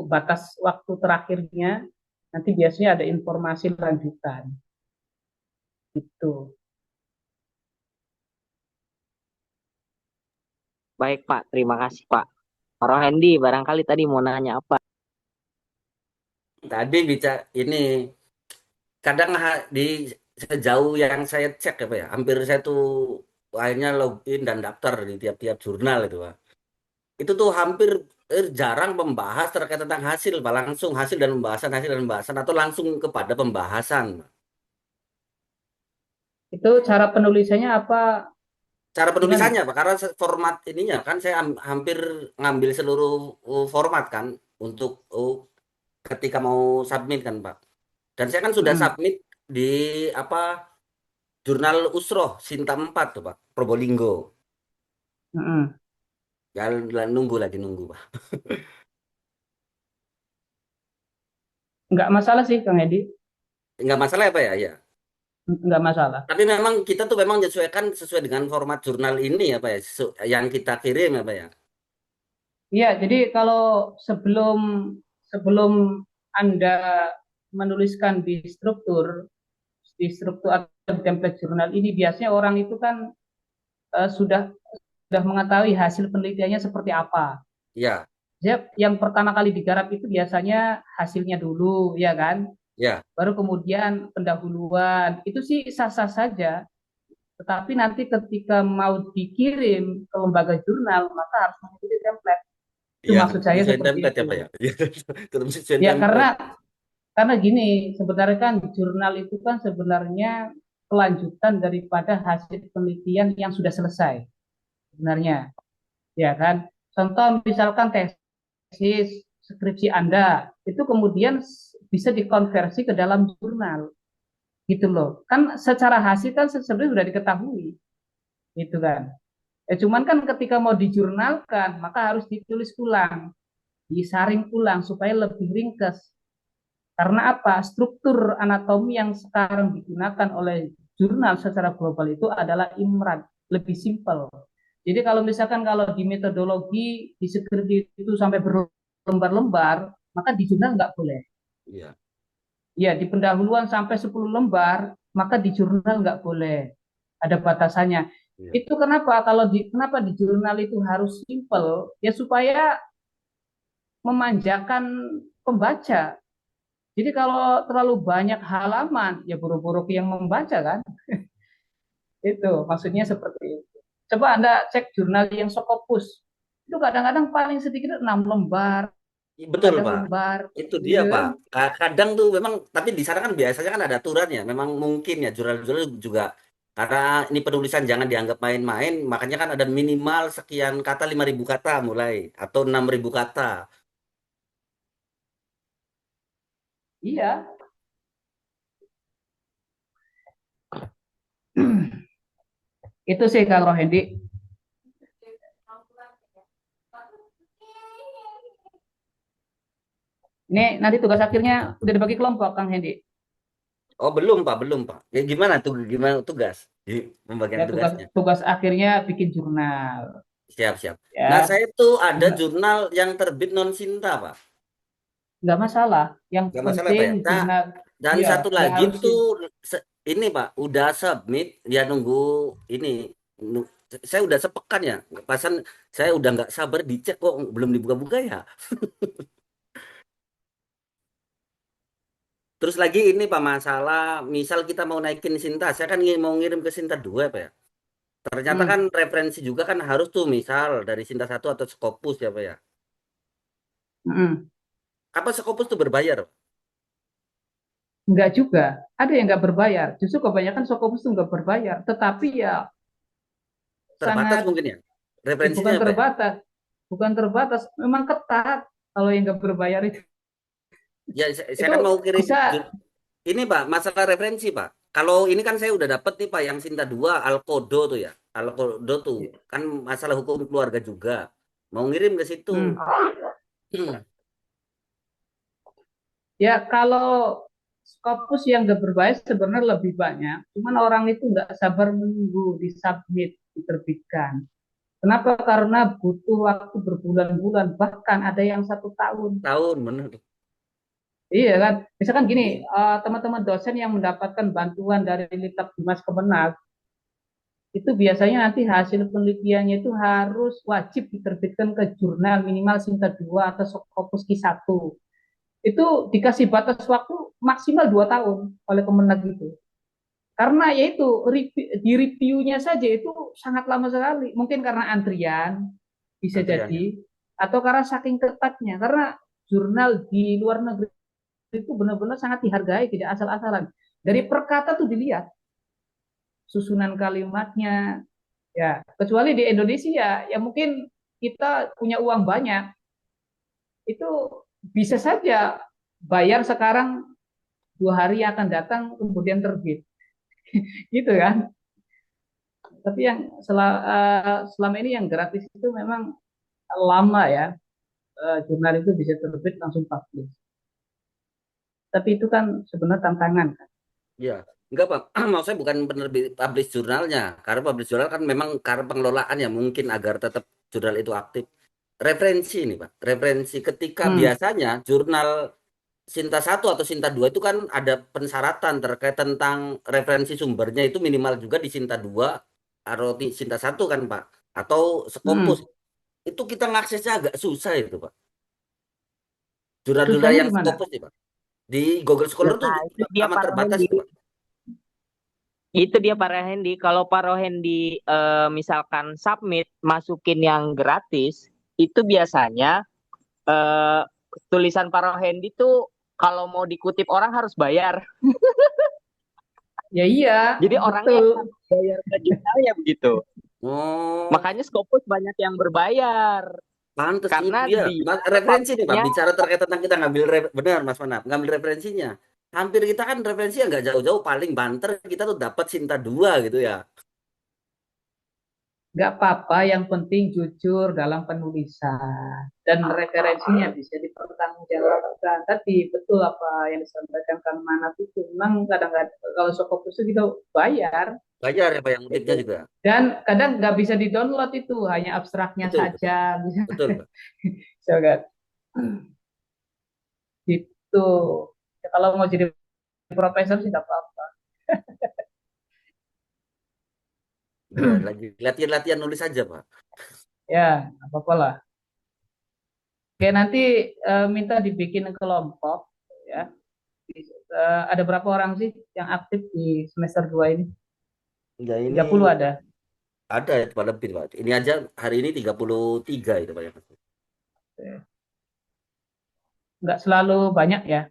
batas waktu terakhirnya. Nanti biasanya ada informasi lanjutan. Gitu. Baik Pak, terima kasih Pak. Pak Rohendi, barangkali tadi mau nanya apa? Tadi bicara ini kadang di sejauh yang saya cek ya Pak ya, hampir saya tuh akhirnya login dan daftar di tiap-tiap jurnal itu Pak. Itu tuh hampir jarang membahas terkait tentang hasil, Pak. Langsung hasil dan pembahasan atau langsung kepada pembahasan. Itu cara penulisannya apa? Cara Gimana? penulisannya, Pak, karena format ininya kan saya hampir ngambil seluruh format kan untuk ketika mau submit kan, Pak. Dan saya kan sudah Mm-mm. submit di apa jurnal Usroh Sinta 4 tuh, Pak, Probolinggo. Mm-mm. Ya nunggu lagi nunggu, Pak. Nggak masalah sih, Kang Edi. Nggak masalah ya, Pak ya? Ya. Nggak masalah. Tapi memang kita tuh memang menyesuaikan sesuai dengan format jurnal ini ya, Pak ya, yang kita kirim ya, Pak ya. Iya, jadi kalau sebelum sebelum Anda menuliskan di struktur atau di template jurnal ini, biasanya orang itu kan sudah mengetahui hasil penelitiannya seperti apa. Ya, Yang pertama kali digarap itu biasanya hasilnya dulu, ya kan? ya, Baru kemudian pendahuluan. Itu sih sah-sah saja. Tetapi nanti ketika mau dikirim ke lembaga jurnal, maka harus mengikuti template. Itu ya, maksud saya sesuai seperti template ya, itu. Pak ya. Ya, tetap sesuai Ya template. karena gini, sebenarnya kan jurnal itu kan sebenarnya kelanjutan daripada hasil penelitian yang sudah selesai sebenarnya, ya kan? Contoh misalkan tesis, skripsi Anda itu kemudian bisa dikonversi ke dalam jurnal, gitu loh. Kan secara hasil kan sebenarnya sudah diketahui, gitu kan. Cuman kan ketika mau dijurnalkan, maka harus ditulis ulang, disaring ulang supaya lebih ringkas. Karena apa? Struktur anatomi yang sekarang digunakan oleh jurnal secara global itu adalah IMRAD, lebih simpel. Jadi kalau misalkan kalau di metodologi di skripsi itu sampai berlembar-lembar, maka di jurnal nggak boleh. Iya, Ya, di pendahuluan sampai 10 lembar, maka di jurnal nggak boleh. Ada batasannya. iya, Itu kenapa? Kenapa di jurnal itu harus simple? Ya supaya memanjakan pembaca. Jadi kalau terlalu banyak halaman, ya buruk-buruk yang membaca kan? Itu maksudnya seperti itu. Coba Anda cek jurnal yang Scopus. Itu kadang-kadang paling sedikit 6 lembar, betul, ada Pak. lembar, Itu dia, gitu Pak. kan? Kadang tuh memang, tapi di sana kan biasanya kan ada aturannya. Memang mungkin ya jurnal-jurnal juga karena ini penulisan jangan dianggap main-main, makanya kan ada minimal sekian kata 5.000 kata mulai atau 6.000 kata. Iya. Itu sih Kang Rohendi. Ini nanti tugas akhirnya udah dibagi kelompok Kang Hendi. Oh, belum, Pak, belum, Pak. Ya gimana tuh gimana tugas? Ya Pembagian tugas tugasnya. tugas akhirnya bikin jurnal. Siap, siap. Nah, Ya, saya tuh ada jurnal jurnal yang terbit non Sinta, Pak. nggak masalah. Yang Nggak masalah, Pak penting ya. Nah, jurnal, dan ya satu nggak lagi harus tuh ini, Pak, udah submit, ya nunggu ini. Nu- saya udah sepekan ya. Pasan saya udah nggak sabar dicek kok belum dibuka-buka ya. Terus lagi ini Pak masalah, misal kita mau naikin Sinta, saya kan mau ngirim ke Sinta 2 Pak ya. Ternyata kan hmm, referensi juga kan harus tuh misal dari Sinta 1 atau Scopus ya Pak ya. hmm. Apa Scopus tuh berbayar? Nggak juga. Ada yang nggak berbayar. Justru kebanyakan Scopus itu nggak berbayar. Tetapi ya Terbatas sangat, mungkin ya. Referensinya bukan ya Pak ya. terbatas. Bukan terbatas. Memang ketat kalau yang nggak berbayar itu. Ya saya Itu kan mau kirim bisa, ini Pak, masalah referensi Pak. Kalau ini kan saya udah dapet nih Pak yang Sinta 2 Alkodo tuh ya. Alkodo tuh kan masalah hukum keluarga juga. Mau ngirim ke situ. hmm. Ya kalau Scopus yang nggak berbayar sebenarnya lebih banyak. Cuman orang itu nggak sabar menunggu disubmit, diterbitkan. Kenapa? Karena butuh waktu berbulan-bulan, bahkan ada yang 1 tahun. Tahun bener. Iya kan? Misalkan gini, Iya. teman-teman dosen yang mendapatkan bantuan dari Litab Dimas Kemenag, itu biasanya nanti hasil penelitiannya itu harus wajib diterbitkan ke jurnal minimal Sinta 2 atau Scopus Q1. Itu dikasih batas waktu maksimal 2 tahun oleh Kemenag itu. Karena yaitu di reviewnya saja itu sangat lama sekali. Mungkin karena antrian, bisa Antriannya. jadi. atau karena saking ketatnya, karena jurnal di luar negeri itu benar-benar sangat dihargai, tidak asal-asalan. Dari per kata tuh dilihat susunan kalimatnya, ya. Kecuali di Indonesia, ya mungkin kita punya uang banyak, itu bisa saja bayar sekarang 2 hari akan datang kemudian terbit, gitu kan? Tapi yang selama ini yang gratis itu memang lama ya, jurnal itu bisa terbit langsung publish. Tapi itu kan sebenarnya tantangan. Ya, enggak Pak. Maksud saya bukan penerbit publish jurnalnya, karena publish jurnal kan memang karena pengelolaan ya mungkin agar tetap jurnal itu aktif. Referensi nih Pak, referensi ketika Hmm. biasanya jurnal Sinta 1 atau Sinta 2 itu kan ada pensyaratan terkait tentang referensi sumbernya itu minimal juga di Sinta 2 atau di Sinta 1 kan Pak, atau Scopus. Hmm. Itu kita ngaksesnya agak susah itu Pak. Jurnal-jurnal Susahnya yang di mana? Scopus nih Pak. Di Google Scholar tuh Nah, itu dia amat Pak terbatas Rohendi. itu Pak. Itu dia Pak Rohendi. Kalau Pak Rohendi misalkan submit masukin yang gratis, itu biasanya eh, tulisan Pak Rohendi tuh kalau mau dikutip orang harus bayar. Ya iya, Jadi orangnya yang betul. harus bayar ke jurnalnya begitu. Oh, Makanya Scopus banyak yang berbayar pantes itu karena ya. dia Referensi nih Pak, publiknya bicara terkait tentang kita ngambil benar Mas Manap, ngambil referensinya. Hampir kita kan referensi yang nggak jauh-jauh paling banter kita tuh dapat Sinta 2 gitu ya. Nggak apa-apa, yang penting jujur dalam penulisan dan referensinya bisa dipertanggungjawabkan. Tadi betul apa yang disampaikan Kang Manap itu, memang kadang-kadang kalau Scopus itu kita bayar Bayar ya Pak yang itu, motifnya juga. dan kadang nggak bisa di-download itu, hanya abstraknya Betul, betul. saja bisa. Betul, Pak. So, kan? Gitu. Ya, kalau mau jadi profesor sih nggak apa-apa. Iya, lagi latihan-latihan nulis aja, Pak. Ya, nggak apa-apa lah. Oke, nanti minta dibikin kelompok ya. Ada berapa orang sih yang aktif di semester 2 ini? Ya ini 30 ada. ada ya Pak lebih, Pak. Ini aja hari ini 33 itu Pak. Nggak selalu banyak ya.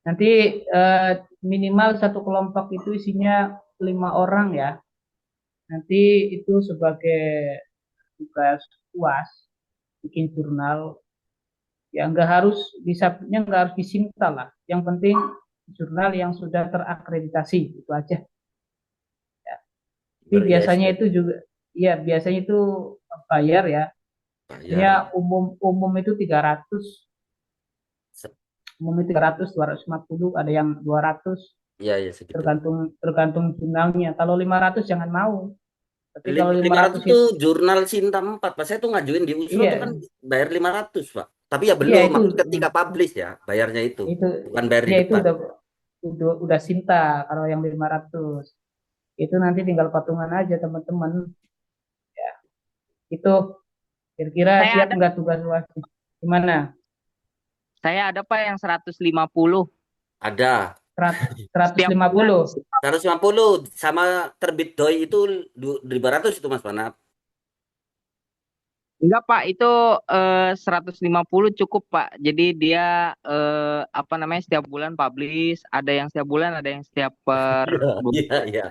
Nanti eh, minimal satu kelompok itu isinya 5 orang ya. Nanti itu sebagai tugas UAS bikin jurnal. Ya nggak harus disabnya, nggak harus disinta lah. Yang penting jurnal yang sudah terakreditasi itu aja. Ya. Tapi biasanya Ber-ISBN itu juga, ya biasanya itu bayar ya. bayar Biasanya ya. umum itu 300, Se- umum itu 300, 250, ada yang 200, Iya, ya segitu. tergantung tergantung jurnalnya. Kalau 500 jangan mau. Tapi kalau 500 500 tuh itu, jurnal Sinta 4, Pak. Saya tuh ngajuin di USRO tuh kan iya, bayar 500, Pak. Tapi ya iya belum, itu, maksud ketika publish ya, bayarnya itu. itu, Bukan bayar di ya itu depan. udah Sinta kalau yang 500. Itu nanti tinggal patungan aja teman-teman. Ya, itu kira-kira saya siap ada nggak tugas luas? Gimana? saya ada Pak yang 150 Ada. setiap bulan. 150. 150 sama terbit doi itu 500 itu Mas Panap. Enggak Pak, itu 150 cukup Pak. Jadi dia apa namanya setiap bulan publish, ada yang setiap bulan, ada yang setiap per Iya, bulan. iya, iya.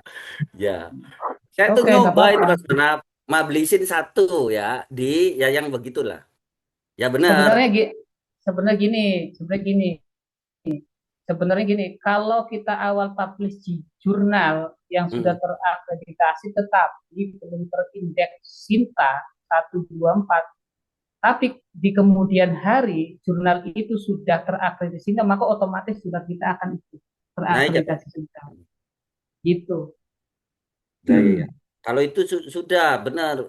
Ya. Saya tuh Oke, nggak nyoba itu apa-apa. Mas Panap, mablisin satu ya di ya yang begitulah. Ya benar. Sebenarnya sebenarnya gini, sebenarnya gini, sebenarnya gini, kalau kita awal publish di jurnal yang sudah Mm. terakreditasi tetapi belum terindeks Sinta 124, tapi di kemudian hari jurnal itu sudah terakreditasi, maka otomatis jurnal kita akan ikut Naik ya Pak. terakreditasi Sinta. Gitu. Ya, ya, ya. Kalau itu sudah benar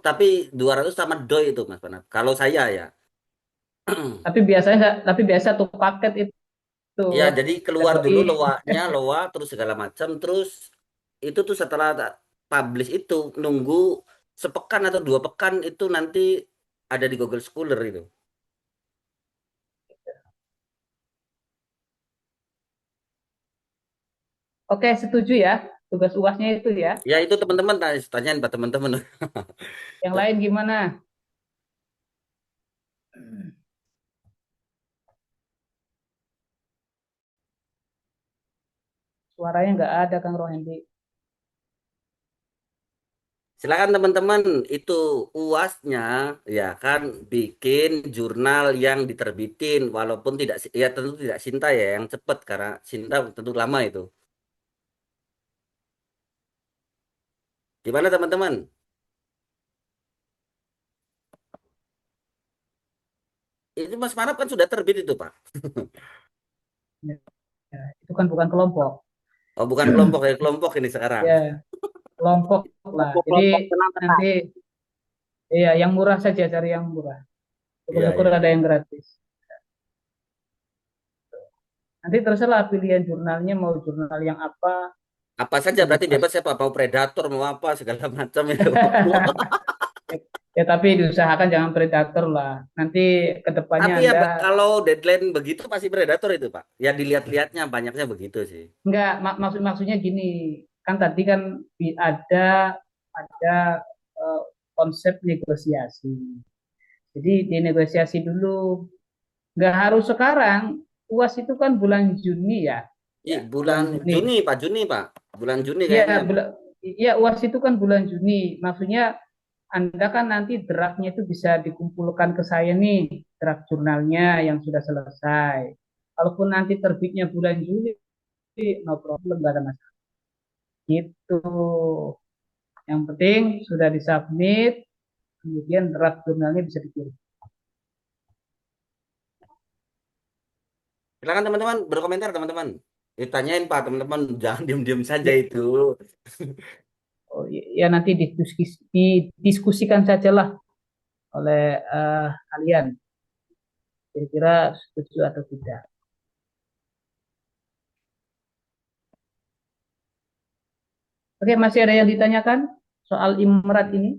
tapi 200 sama doi itu Mas Panap. Kalau saya ya. Tapi biasanya nggak, tapi biasa tuh paket itu Ya, jadi ada keluar dulu doi. loaknya, loa terus segala macam, terus itu tuh setelah publish itu nunggu sepekan atau 2 pekan itu nanti ada di Google Scholar itu. Oke, setuju ya. tugas UASnya itu ya. Ya itu teman-teman tanyain Pak teman-teman. Yang lain gimana? Suaranya nggak ada Kang Rohendi. Silakan teman-teman, itu UASnya ya kan bikin jurnal yang diterbitin walaupun tidak ya tentu tidak Sinta ya yang cepat karena Sinta tentu lama itu. Gimana teman-teman? Itu Mas Manap kan sudah terbit itu Pak. Ya, itu kan bukan kelompok. Oh bukan kelompok ya kelompok ini sekarang. Ya, kelompok lah. Jadi Kelompok kenapa, Pak? nanti ya yang murah saja, cari yang murah. Iya Syukur-syukur iya. ada yang gratis. Nanti terserah pilihan jurnalnya mau jurnal yang apa, Apa saja itu berarti bebas. bebas siapa mau predator mau apa segala macam itu. Ya, tapi diusahakan jangan predator lah. Nanti kedepannya Tapi ya Anda kalau deadline begitu pasti predator itu Pak. Ya dilihat-lihatnya banyaknya begitu sih. enggak maksudnya gini, kan tadi kan ada eh, konsep negosiasi. Jadi dinegosiasi dulu. Nggak harus sekarang. UAS itu kan bulan Juni ya, Ih, ya bulan bulan Juni. Juni Pak. Bulan Juni Iya, kayaknya. iya UAS itu kan bulan Juni. Maksudnya Anda kan nanti draftnya itu bisa dikumpulkan ke saya nih, draft jurnalnya yang sudah selesai. Kalaupun nanti terbitnya bulan Juli, no problem, nggak ada masalah. Gitu. Yang penting sudah disubmit, kemudian draft jurnalnya bisa dikirim. Silakan teman-teman berkomentar teman-teman. Ditanyain Pak teman-teman jangan diam-diam saja Ya, itu. oh, ya nanti didiskusikan sajalah oleh kalian. Kira-kira setuju atau tidak. Oke, masih ada yang ditanyakan soal Imrat ini?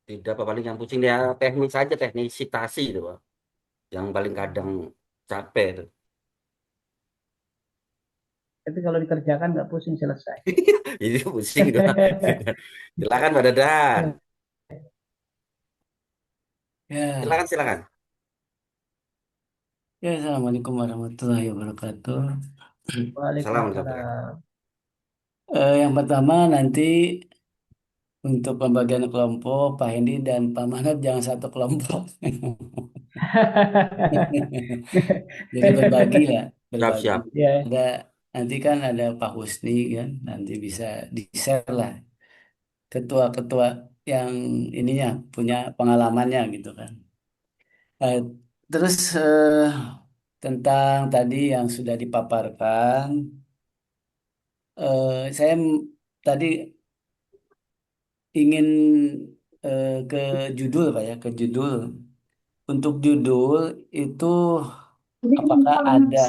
Tidak apa paling yang pusing dia teknis saja teknisitasi itu Pak. Yang paling kadang capek itu. Tapi kalau dikerjakan nggak pusing selesai. Ini pusing itu Pak. Silakan Pak Dadan. Ya, Silakan silakan. ya, Assalamualaikum warahmatullahi wabarakatuh. Salam. Waalaikumsalam. Yang pertama nanti untuk pembagian kelompok, Pak Hendi dan Pak Manap jangan satu kelompok. Jadi berbagi lah, berbagi. Siap-siap. Ya, Ada nanti kan ada Pak Husni kan, nanti bisa di-share lah ketua-ketua yang ininya punya pengalamannya gitu kan. Eh, terus tentang tadi yang sudah dipaparkan. Saya tadi ingin ke judul Pak ya, ke judul. Untuk judul itu apakah ada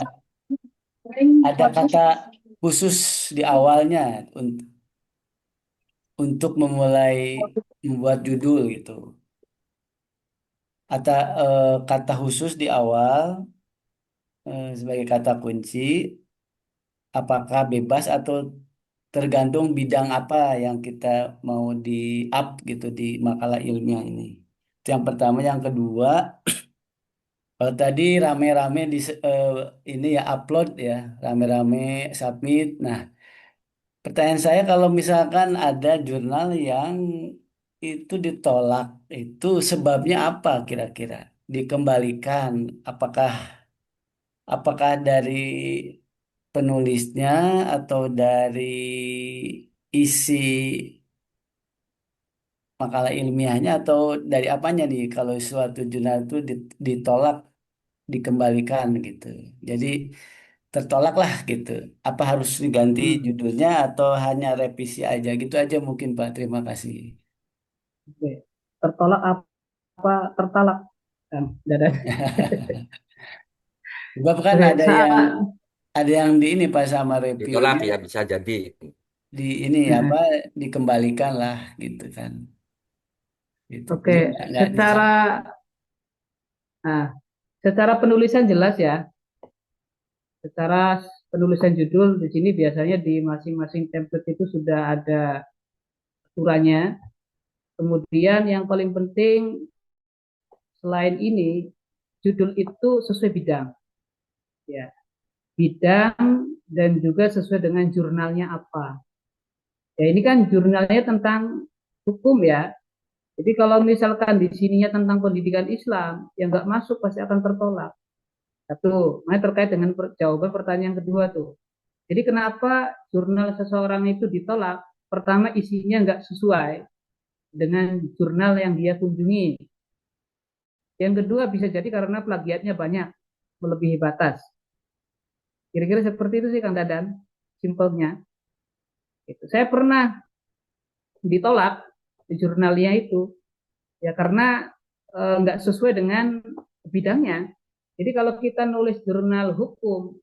kata khusus di awalnya untuk memulai membuat judul gitu. Atau kata khusus di awal sebagai kata kunci, apakah bebas atau tergantung bidang apa yang kita mau di up gitu di makalah ilmiah ini. Itu yang pertama, yang kedua, kalau tadi rame-rame ini ya upload ya, rame-rame submit. Nah, pertanyaan saya kalau misalkan ada jurnal yang itu ditolak, itu sebabnya apa kira-kira? Dikembalikan, apakah apakah dari penulisnya atau dari isi makalah ilmiahnya atau dari apanya nih kalau suatu jurnal itu ditolak dikembalikan gitu. Jadi tertolak lah gitu. Apa harus diganti hmm, judulnya atau hanya revisi aja gitu aja mungkin Pak. Terima kasih. oke. Tertolak apa? Tertalak kan? Dadah. Sebab kan Oke, ada yang di ini Pak sama Ditolak reviewnya ya bisa jadi. di ini apa dikembalikan lah gitu kan. Gitu. Oke, Jadi nggak secara nah, secara penulisan jelas ya. Secara penulisan judul di sini biasanya di masing-masing template itu sudah ada aturannya. Kemudian yang paling penting selain ini, judul itu sesuai bidang, ya, bidang dan juga sesuai dengan jurnalnya apa. Ya ini kan jurnalnya tentang hukum ya. Jadi kalau misalkan di sininya tentang pendidikan Islam, yang nggak masuk pasti akan tertolak. Satu, nah terkait dengan jawaban pertanyaan kedua tuh. Jadi kenapa jurnal seseorang itu ditolak? Pertama isinya nggak sesuai dengan jurnal yang dia kunjungi. Yang kedua bisa jadi karena plagiatnya banyak, melebihi batas. Kira-kira seperti itu sih Kang Dadan, simpelnya. Itu. Saya pernah ditolak di jurnalnya itu, ya karena nggak sesuai dengan bidangnya. Jadi kalau kita nulis jurnal hukum,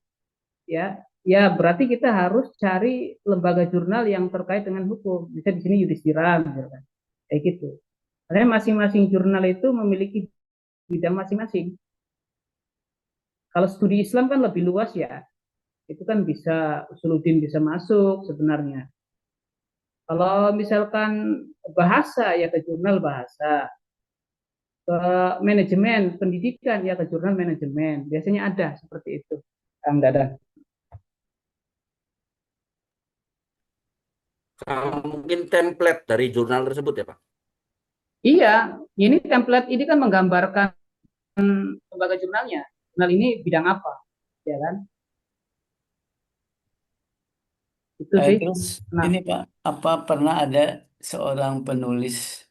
ya, ya berarti kita harus cari lembaga jurnal yang terkait dengan hukum. Bisa di sini Yudhistira, misalkan, kayak gitu. Karena masing-masing jurnal itu memiliki bidang masing-masing. Kalau studi Islam kan lebih luas ya, itu kan bisa Usuluddin bisa masuk sebenarnya. Kalau misalkan bahasa ya ke jurnal bahasa, ke manajemen pendidikan ya ke jurnal manajemen. Biasanya ada seperti itu, Kang Dadan. Mungkin template dari jurnal tersebut ya Pak. Iya, ini template ini kan menggambarkan lembaga jurnalnya. Jurnal ini bidang apa, ya kan? Itu sih. terus Nah, ini Pak, apa pernah ada seorang penulis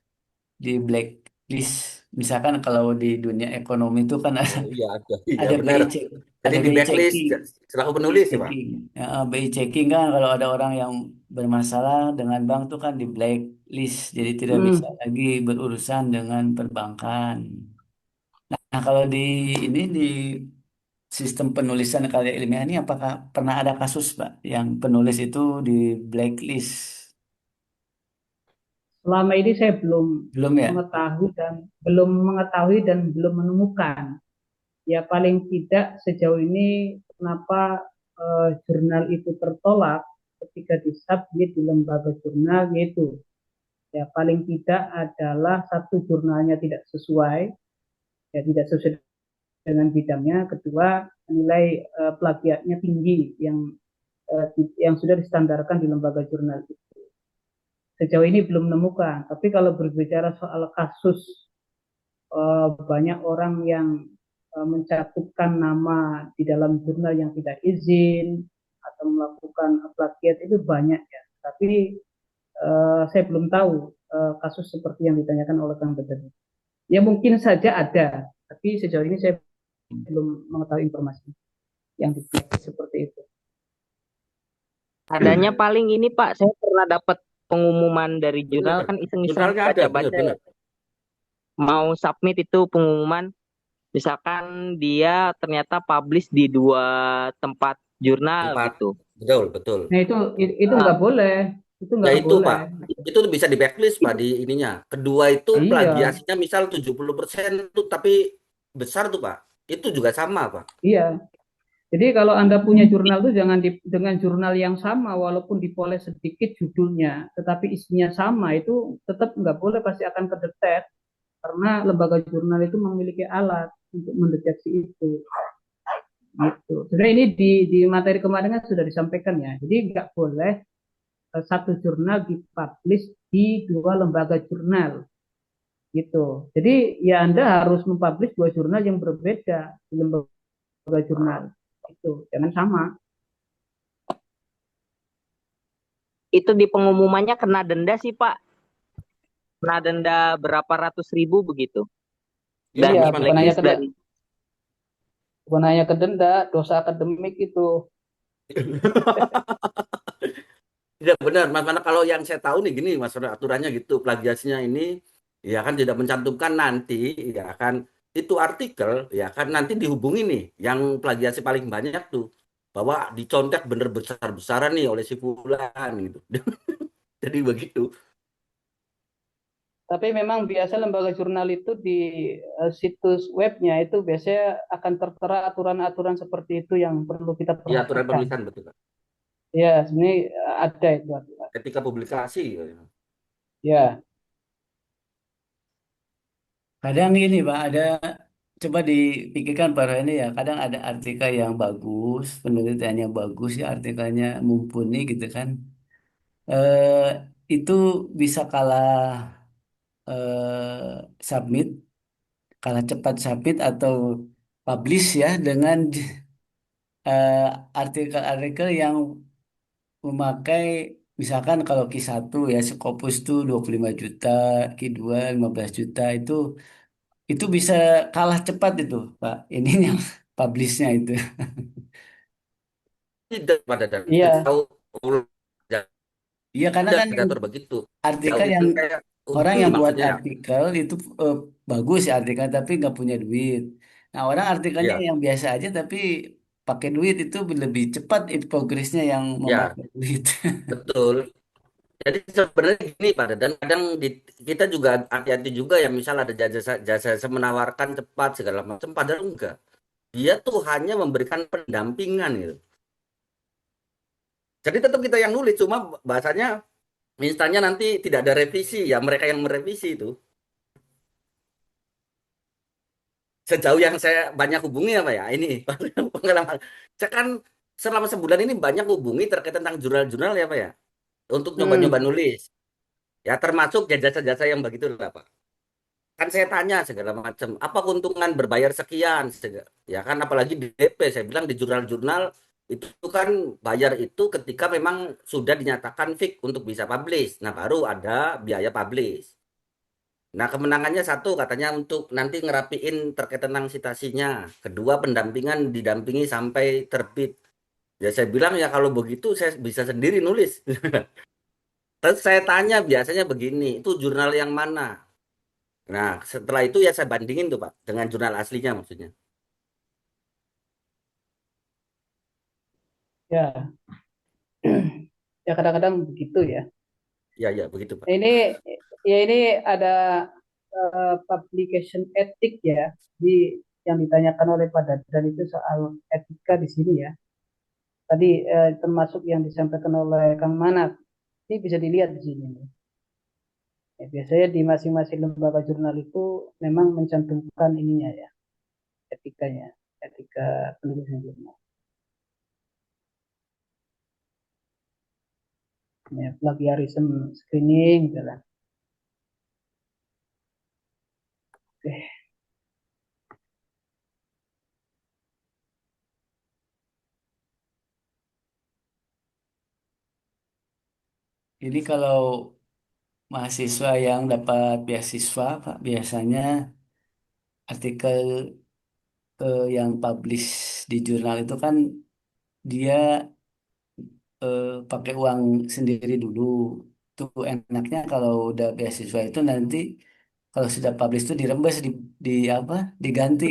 di blacklist? Misalkan kalau di dunia ekonomi itu kan ada Oh iya ada, iya ada benar. BI check, Jadi ada di BI backlist checking, selaku BI penulis ya Pak. checking. Ya, BI checking kan kalau ada orang yang bermasalah dengan bank tuh kan di blacklist, jadi tidak bisa hmm, lagi berurusan dengan perbankan. Nah, kalau di ini di sistem penulisan karya ilmiah ini apakah pernah ada kasus Pak yang penulis itu di blacklist? selama ini saya belum Belum ya? mengetahui dan belum menemukan. Ya paling tidak sejauh ini kenapa jurnal itu tertolak ketika disubmit di lembaga jurnal yaitu ya paling tidak adalah satu jurnalnya tidak sesuai, ya tidak sesuai dengan bidangnya, kedua nilai plagiatnya tinggi yang sudah distandarkan di lembaga jurnal itu. Sejauh ini belum menemukan, tapi kalau berbicara soal kasus banyak orang yang mencantumkan nama di dalam jurnal yang tidak izin atau melakukan plagiat itu banyak ya. Tapi saya belum tahu kasus seperti yang ditanyakan oleh Kang Beden. Ya mungkin saja ada, tapi sejauh ini saya belum mengetahui informasi yang seperti itu. Adanya paling ini Pak, saya pernah dapat pengumuman dari jurnal Benar. kan iseng-iseng Jurnalnya ada, baca-baca benar-benar. mau submit itu pengumuman. Misalkan dia ternyata publish di 2 tempat jurnal Tempat, gitu. betul, betul. Nah itu Ah, nggak boleh, itu Ya nggak itu boleh. Pak, itu bisa di backlist Pak di ininya. Kedua itu Iya, plagiasinya misal 70% tuh tapi besar tuh Pak. Itu juga sama Pak. iya. Jadi kalau Anda punya jurnal itu jangan dengan jurnal yang sama walaupun dipoles sedikit judulnya, tetapi isinya sama itu tetap nggak boleh pasti akan kedetek karena lembaga jurnal itu memiliki alat untuk mendeteksi itu. Gitu. Sebenarnya ini di materi kemarin kan sudah disampaikan ya. Jadi nggak boleh satu jurnal dipublish di 2 lembaga jurnal gitu. Jadi ya Anda harus mempublish 2 jurnal yang berbeda di lembaga jurnal itu, jangan sama. itu di pengumumannya kena denda sih Pak. Kena denda berapa ratus ribu begitu. Ya, Dan Iya, Mas di Mana? blacklist dari bukan hanya ke denda, dosa akademik itu. Tidak benar, Mas Mana kalau yang saya tahu nih gini, Mas Mana, aturannya gitu, plagiasinya ini ya kan tidak mencantumkan nanti ya kan itu artikel ya kan nanti dihubungi nih yang plagiasi paling banyak tuh bahwa dicontek bener besar-besaran nih oleh si fulan gitu. Jadi begitu. Tapi memang biasa lembaga jurnal itu di situs webnya itu biasanya akan tertera aturan-aturan seperti itu yang perlu kita Ya, aturan perhatikan. penulisan betul, Pak. Ya, ini ada itu aturan. Etika publikasi. Ya, Kadang ini Pak, coba dipikirkan para ini ya, kadang ada artikel yang bagus, penelitian yang bagus ya, artikelnya mumpuni gitu kan. Eh, itu bisa submit, kalah cepat submit atau publish ya dengan eh, artikel-artikel yang memakai misalkan kalau Q1 ya Scopus tuh 25 juta, Q2 15 juta itu bisa kalah cepat itu Pak. Ininya publishnya itu. Tidak pada dan iya, sejauh Iya karena ada kan yang diatur begitu. Jauh artikel itu yang kayak orang untung yang buat maksudnya. artikel itu bagus ya artikel tapi nggak punya duit. Nah orang artikelnya Ya, yang biasa aja tapi pakai duit itu lebih cepat itu progresnya yang ya, memakai duit. betul. Jadi sebenarnya gini pada dan kadang kita juga hati-hati juga ya misal ada jasa menawarkan cepat segala macam padahal enggak. Dia tuh hanya memberikan pendampingan gitu. Jadi tetap kita yang nulis cuma bahasanya instannya nanti tidak ada revisi ya mereka yang merevisi itu. Sejauh yang saya banyak hubungi apa ya ini pengalaman. Saya kan selama sebulan ini banyak hubungi terkait tentang jurnal-jurnal ya Pak ya untuk nyoba-nyoba hmm, nulis. Ya termasuk jasa-jasa yang begitu lah Pak. Kan saya tanya segala macam, apa keuntungan berbayar sekian? Ya kan apalagi di DP, saya bilang di jurnal-jurnal itu kan bayar itu ketika memang sudah dinyatakan fix untuk bisa publish. Nah, baru ada biaya publish. Nah, kemenangannya satu katanya untuk nanti ngerapiin terkait tentang citasinya. Kedua, pendampingan didampingi sampai terbit. Ya saya bilang ya kalau begitu saya bisa sendiri nulis. Terus saya tanya biasanya begini, itu jurnal yang mana? Nah, setelah itu ya saya bandingin tuh Pak dengan jurnal aslinya maksudnya. ya, ya kadang-kadang begitu ya. Ya, ya begitu Pak. Ini ya ini ada publication etik ya di yang ditanyakan oleh Pak Dadran itu soal etika di sini ya. Tadi termasuk yang disampaikan oleh Kang Manat. Ini bisa dilihat di sini. Ya, biasanya di masing-masing lembaga jurnal itu memang mencantumkan ininya ya, etikanya, etika penulisan jurnal. Ya, plagiarism screening, gitu lah. Oke. Ini kalau mahasiswa yang dapat beasiswa, Pak, biasanya artikel yang publish di jurnal itu kan dia pakai uang sendiri dulu. Itu enaknya kalau udah beasiswa itu nanti kalau sudah publish itu dirembes di apa? Diganti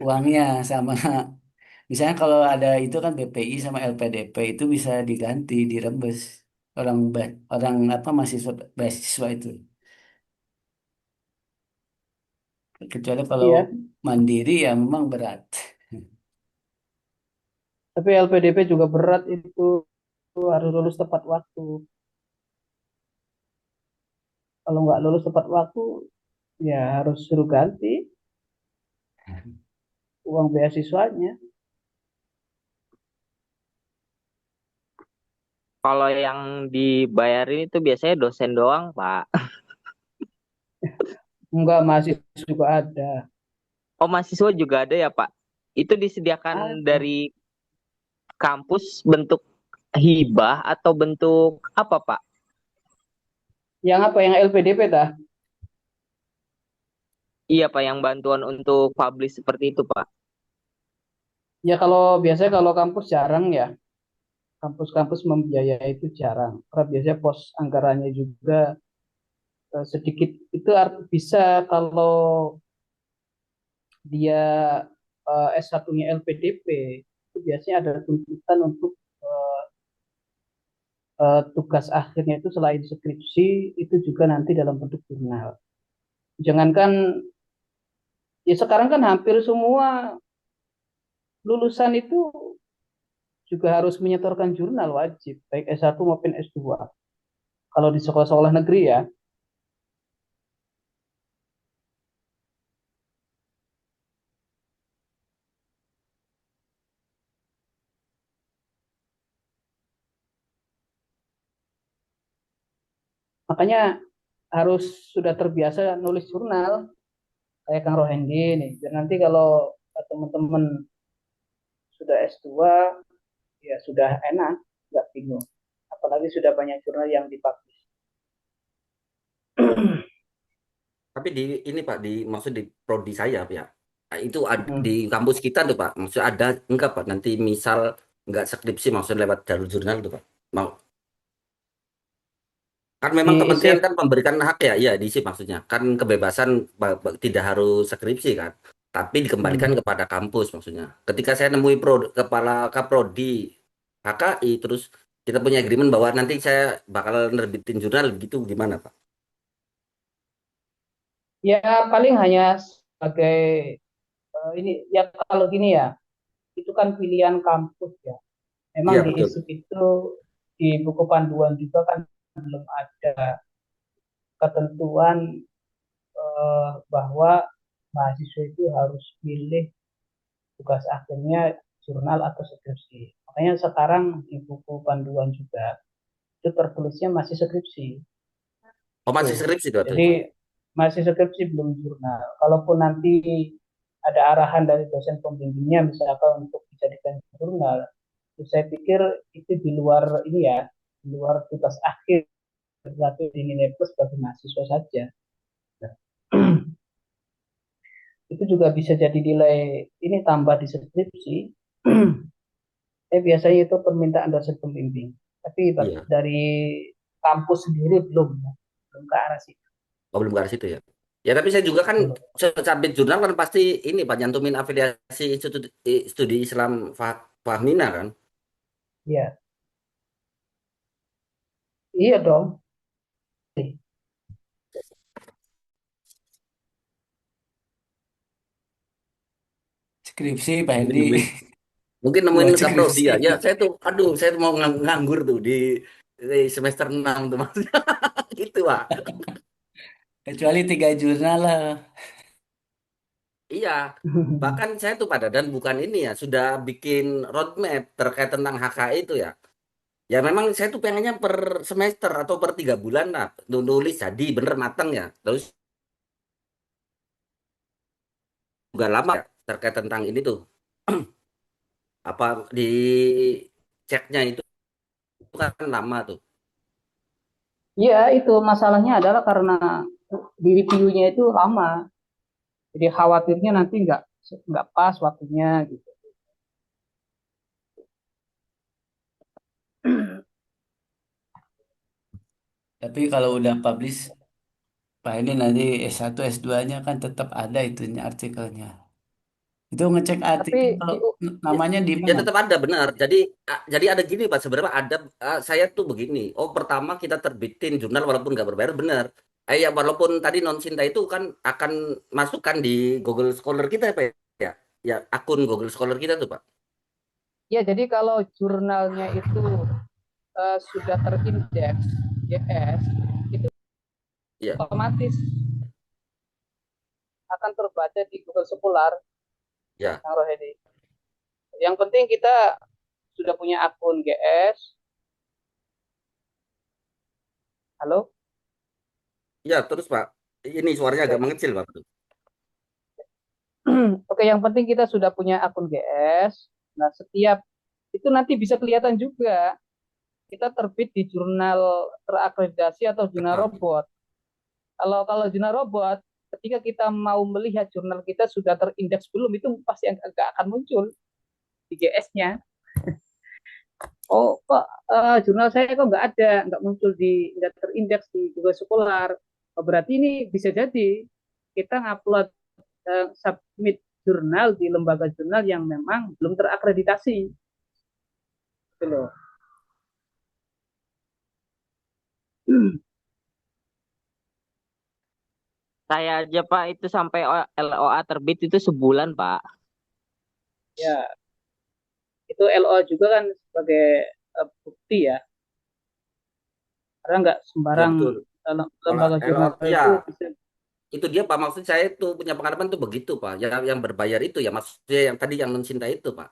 uangnya sama misalnya kalau ada itu kan BPI sama LPDP itu bisa diganti, dirembes orang apa mahasiswa beasiswa itu. Kecuali kalau Iya, mandiri ya memang berat. tapi LPDP juga berat itu harus lulus tepat waktu. Kalau nggak lulus tepat waktu, ya harus suruh ganti uang beasiswanya. Kalau yang dibayarin itu biasanya dosen doang, Pak. Enggak, mahasiswa juga ada. Oh, mahasiswa juga ada ya, Pak? Itu disediakan Ada. dari kampus bentuk hibah atau bentuk apa, Pak? Yang apa? Yang LPDP dah? Iya, Pak, yang bantuan untuk publish seperti itu, Pak. Ya kalau biasanya kalau kampus jarang ya. Kampus-kampus membiayai itu jarang. Karena biasanya pos anggarannya juga sedikit. Itu bisa kalau dia S1-nya LPDP, itu biasanya ada tuntutan untuk tugas akhirnya itu selain skripsi, itu juga nanti dalam bentuk jurnal. Jangankan ya sekarang kan hampir semua lulusan itu juga harus menyetorkan jurnal wajib, baik S1 maupun S2. Kalau di sekolah-sekolah negeri ya. Makanya harus sudah terbiasa nulis jurnal kayak Kang Rohendi nih. Dan nanti kalau teman-teman sudah S2 ya sudah enak, nggak bingung. Apalagi sudah banyak jurnal yang dipublish. Tapi di ini Pak, maksud di prodi saya ya, itu Hmm. di kampus kita tuh Pak, maksud ada enggak Pak? Nanti misal enggak skripsi, maksud lewat jalur jurnal tuh Pak. Mau kan memang Di kementerian ISIP, kan memberikan hak ya, iya di sip maksudnya kan kebebasan tidak harus skripsi kan, tapi dikembalikan hmm. kepada kampus maksudnya. Ketika saya nemui kepala kaprodi HKI, terus kita punya agreement bahwa nanti saya bakal nerbitin jurnal gitu, gimana Pak? Ya paling hanya sebagai ini ya kalau gini ya, itu kan pilihan kampus ya. Memang Iya di betul. ISIP itu di buku panduan juga kan belum ada ketentuan bahwa mahasiswa itu harus pilih tugas akhirnya jurnal atau skripsi. Makanya sekarang di buku panduan juga itu tertulisnya masih skripsi. Oh masih Tuh. skripsi tuh Jadi Pak? masih skripsi belum jurnal. Kalaupun nanti ada arahan dari dosen pembimbingnya misalkan untuk dijadikan jurnal, itu saya pikir itu di luar ini ya, di luar tugas akhir tapi dinilai plus bagi mahasiswa saja. Itu juga bisa jadi nilai ini tambah di skripsi. Biasanya itu permintaan dosen pembimbing. Tapi Iya. dari kampus sendiri belum, ya. Belum ke arah situ. Oh, belum ke arah situ ya. Ya tapi saya juga kan Belum. sabit jurnal kan pasti ini Pak nyantumin afiliasi Institut Studi Islam Fahmina kan. Iya, iya dong. Skripsi Pak Mungkin Hendi nemuin mungkin nemuin buat kaprodi skripsi. ya. Ya saya tuh aduh saya tuh mau nganggur tuh di semester 6 tuh maksudnya. Gitu Pak. Kecuali 3 jurnal lah. Iya. Bahkan saya tuh pada dan bukan ini ya sudah bikin roadmap terkait tentang HKI itu ya. Ya memang saya tuh pengennya per semester atau per 3 bulan lah nulis jadi bener mateng ya. Terus juga lama ya, terkait tentang ini tuh apa di ceknya itu kan lama tuh. Iya, itu masalahnya adalah karena di reviewnya itu lama. Jadi khawatirnya nanti nggak pas waktunya gitu. Tapi kalau udah publish, Pak ini nanti S1, S2-nya kan tetap ada itunya artikelnya. Itu ngecek Tapi artikel di, Ya, namanya di ya mana? tetap ada benar. Jadi ada gini Pak sebenarnya ada saya tuh begini. Oh pertama kita terbitin jurnal walaupun nggak berbayar benar. Ya walaupun tadi non Cinta itu kan akan masukkan di Google Scholar kita ya Pak ya. Ya akun Google Scholar kita tuh Pak. ya jadi kalau jurnalnya itu sudah terindeks GS, itu Iya. otomatis akan terbaca di Google Scholar, Ya. Kang Rohedi. Yang penting kita sudah punya akun GS. Halo? Ya terus Pak. Ini suaranya agak Oke. mengecil Pak. Oke, yang penting kita sudah punya akun GS. Nah, setiap itu nanti bisa kelihatan juga kita terbit di jurnal terakreditasi atau jurnal Ah, robot. Kalau kalau jurnal robot, ketika kita mau melihat jurnal kita sudah terindeks belum, itu pasti nggak akan muncul di GS-nya. Oh, kok jurnal saya kok nggak ada, nggak muncul nggak terindeks di Google Scholar. Oh, berarti ini bisa jadi kita ngupload submit jurnal di lembaga jurnal yang memang belum terakreditasi. Gitu loh. Saya aja Pak itu sampai LOA terbit itu sebulan Pak. Ya, itu LO juga kan sebagai bukti ya, karena nggak Ya sembarang betul. Kalau lembaga LO jurnal ya itu bisa. itu dia Pak, maksud saya itu punya pengalaman tuh begitu Pak. Yang berbayar itu ya maksudnya yang tadi yang mencinta itu Pak.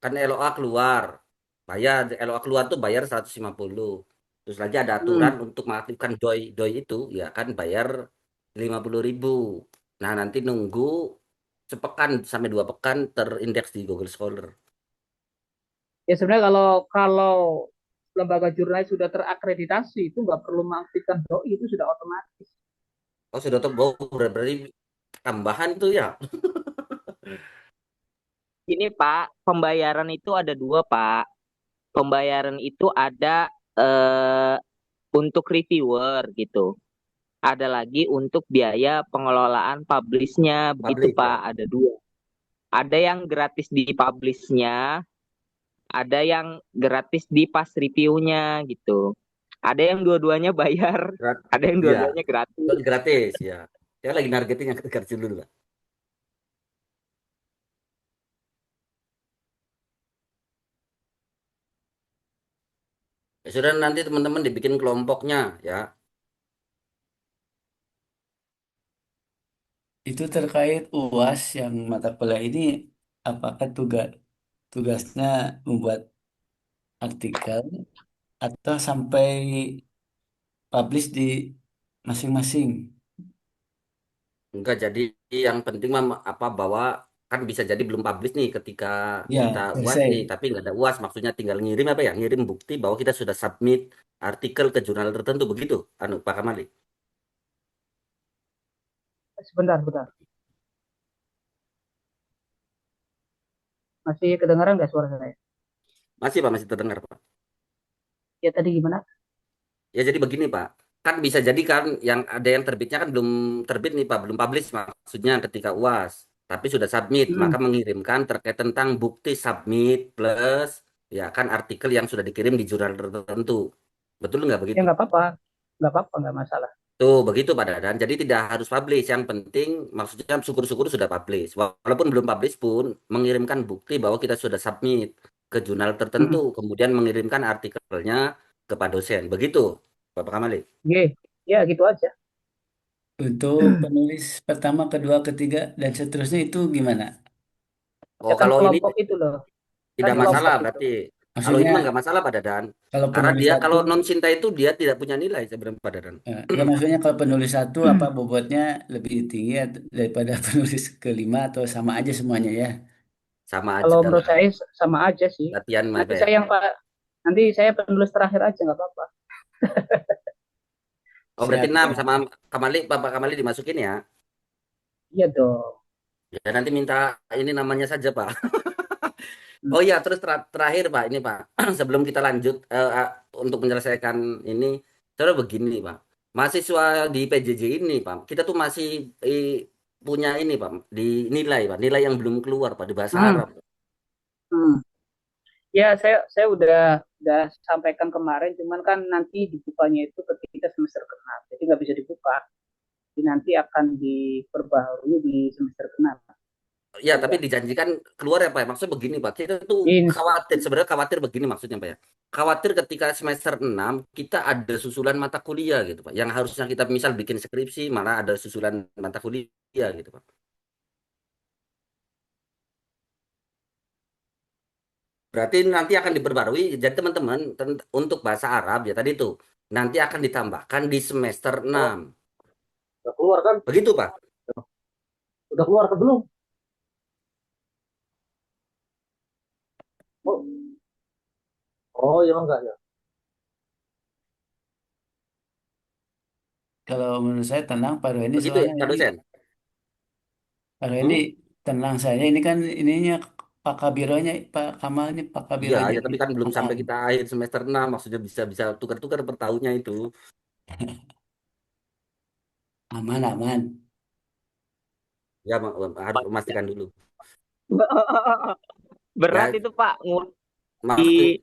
Kan LOA keluar. Bayar LOA keluar tuh bayar 150. Terus lagi ada aturan Hmm. untuk mengaktifkan doi doi itu ya kan bayar 50.000. Nah, nanti nunggu sepekan sampai 2 pekan terindeks di Google Scholar. Ya sebenarnya kalau kalau lembaga jurnal sudah terakreditasi itu nggak perlu mengaktifkan doi, itu sudah otomatis. Oh, sudah tahu. Oh, berarti tambahan tuh ya. Ini Pak, pembayaran itu ada dua Pak. Pembayaran itu ada untuk reviewer gitu. Ada lagi untuk biaya pengelolaan publishnya, begitu Publik Pak. ya. Ada dua. Ada yang gratis di publishnya, ada yang gratis di pas reviewnya gitu. Ada yang dua-duanya bayar, ada yang Iya, dua-duanya gratis. gratis ya. Saya lagi nargetin yang gratis dulu lah. Ya sudah nanti teman-teman dibikin kelompoknya ya. Itu terkait UAS yang mata kuliah ini, apakah tugasnya membuat artikel atau sampai publish di masing-masing? Enggak, jadi yang penting apa bahwa kan bisa jadi belum publish nih ketika kita Ya, UAS nih, selesai. tapi nggak ada UAS, maksudnya tinggal ngirim apa ya, ngirim bukti bahwa kita sudah submit artikel ke jurnal tertentu begitu, anu Pak Kamali. Sebentar, sebentar. Masih kedengaran nggak suara saya? Masih Pak, masih terdengar Pak. Ya tadi gimana? Ya jadi begini Pak, kan bisa jadi kan yang ada yang terbitnya kan belum terbit nih Pak, belum publish maksudnya ketika UAS, tapi sudah submit, Hmm. maka mengirimkan terkait tentang bukti submit plus ya kan artikel yang sudah dikirim di jurnal tertentu. Betul nggak Ya begitu? nggak apa-apa, nggak masalah. Tuh, begitu Pak Dadan. Jadi tidak harus publish. Yang penting, maksudnya syukur-syukur sudah publish. Walaupun belum publish pun, mengirimkan bukti bahwa kita sudah submit ke jurnal tertentu, Hmm. kemudian mengirimkan artikelnya kepada dosen. Begitu, Bapak Kamali. Oke, ya gitu aja. Untuk penulis pertama, kedua, ketiga, dan seterusnya itu gimana? Oh, Ya kan kalau ini kelompok itu loh, kan tidak masalah kelompok itu. berarti. Kalau ini Maksudnya mah nggak masalah Pak Dadan. kalau Karena penulis dia, satu, kalau non cinta itu dia tidak punya nilai sebenarnya Pak Dadan. ya maksudnya kalau penulis satu apa bobotnya lebih tinggi daripada penulis kelima atau sama aja semuanya ya? Sama aja Kalau menurut lah. saya sama aja sih. Latihan mah Nanti Pak, ya. saya yang Pak, nanti saya penulis terakhir aja nggak apa-apa. Oh, berarti Siap, 6 siap. sama Kamali, Bapak Kamali dimasukin ya. Iya dong. Ya nanti minta ini namanya saja Pak. Hmm. Oh iya, terus terakhir Pak, ini Pak, sebelum kita lanjut untuk menyelesaikan ini, cara begini Pak, mahasiswa di PJJ ini Pak, kita tuh masih punya ini Pak, di nilai Pak, nilai yang belum keluar Pak di bahasa Hmm. Arab. Hmm. Ya saya udah sampaikan kemarin, cuman kan nanti dibukanya itu ketika semester ke-6, jadi nggak bisa dibuka. Jadi nanti akan diperbaharui di semester ke-6. Ya, tapi Udah. dijanjikan keluar ya Pak. Maksudnya begini Pak, kita tuh Ins- khawatir, sebenarnya khawatir begini maksudnya Pak ya. Khawatir ketika semester 6 kita ada susulan mata kuliah gitu Pak. Yang harusnya kita misal bikin skripsi, malah ada susulan mata kuliah gitu Pak. Berarti nanti akan diperbarui. Jadi teman-teman untuk bahasa Arab ya tadi itu nanti akan ditambahkan di semester 6. Udah keluar kan? Begitu Pak. Udah keluar ke belum? Oh, oh ya enggak ya. Kalau menurut saya tenang Pak Ruedi Begitu ya soalnya Pak ini dosen. Pak Ruedi Hmm? tenang saja ini kan ininya Pak Kabironya Pak Kamal ini Pak Iya, Kabironya ya ini tapi kan belum tenang. sampai kita akhir semester 6 maksudnya bisa bisa tukar-tukar per tahunnya itu. Aman aman. Ya harus memastikan dulu. Berat Ya itu Pak, maksud ngurusi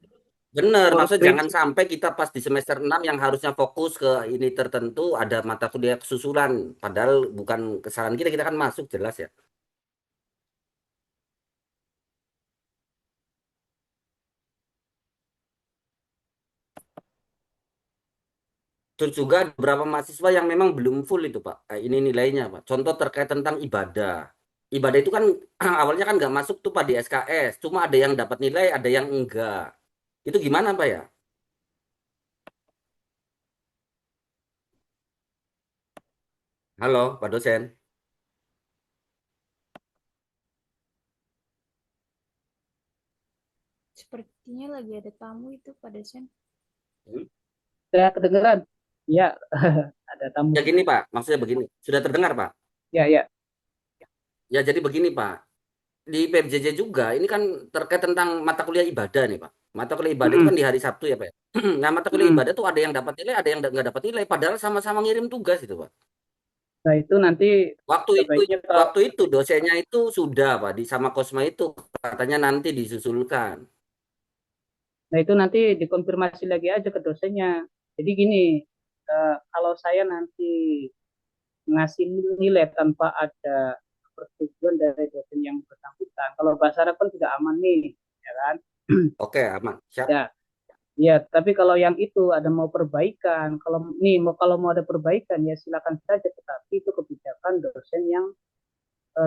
Bener, For maksudnya jangan prinsip. sampai kita pas di semester 6 yang harusnya fokus ke ini tertentu ada mata kuliah kesusulan. Padahal bukan kesalahan kita, kita kan masuk jelas ya. Terus juga ada beberapa mahasiswa yang memang belum full itu Pak. Ini nilainya Pak. Contoh terkait tentang ibadah. Ibadah itu kan awalnya kan nggak masuk tuh Pak di SKS. Cuma ada yang dapat nilai, ada yang enggak. Itu gimana Pak ya? Halo Pak dosen. Sepertinya lagi ada tamu itu Pak dosen. Saya kedengeran. Ya, ada tamu. Ya gini Pak, maksudnya begini. Sudah terdengar Pak? Ya, ya. Ya jadi begini Pak. Di PBJJ juga ini kan terkait tentang mata kuliah ibadah nih Pak. Mata kuliah ibadah itu Mm-mm. kan di hari Sabtu ya Pak, ya. Nah mata kuliah Mm-mm. ibadah tuh ada yang dapat nilai, ada yang nggak dapat nilai. Padahal sama-sama ngirim tugas itu Pak. Nah, itu nanti Waktu itu sebaiknya kalau waktu itu dosennya itu sudah Pak di sama Kosma itu katanya nanti disusulkan. nah itu nanti dikonfirmasi lagi aja ke dosennya. Jadi gini, kalau saya nanti ngasih nilai tanpa ada persetujuan dari dosen yang bersangkutan, kalau bahasa Arab kan sudah aman nih, ya kan? Oke, aman. Siap. Ya, ya. Tapi kalau yang itu ada mau perbaikan, kalau mau ada perbaikan ya silakan saja. Tetapi itu kebijakan dosen yang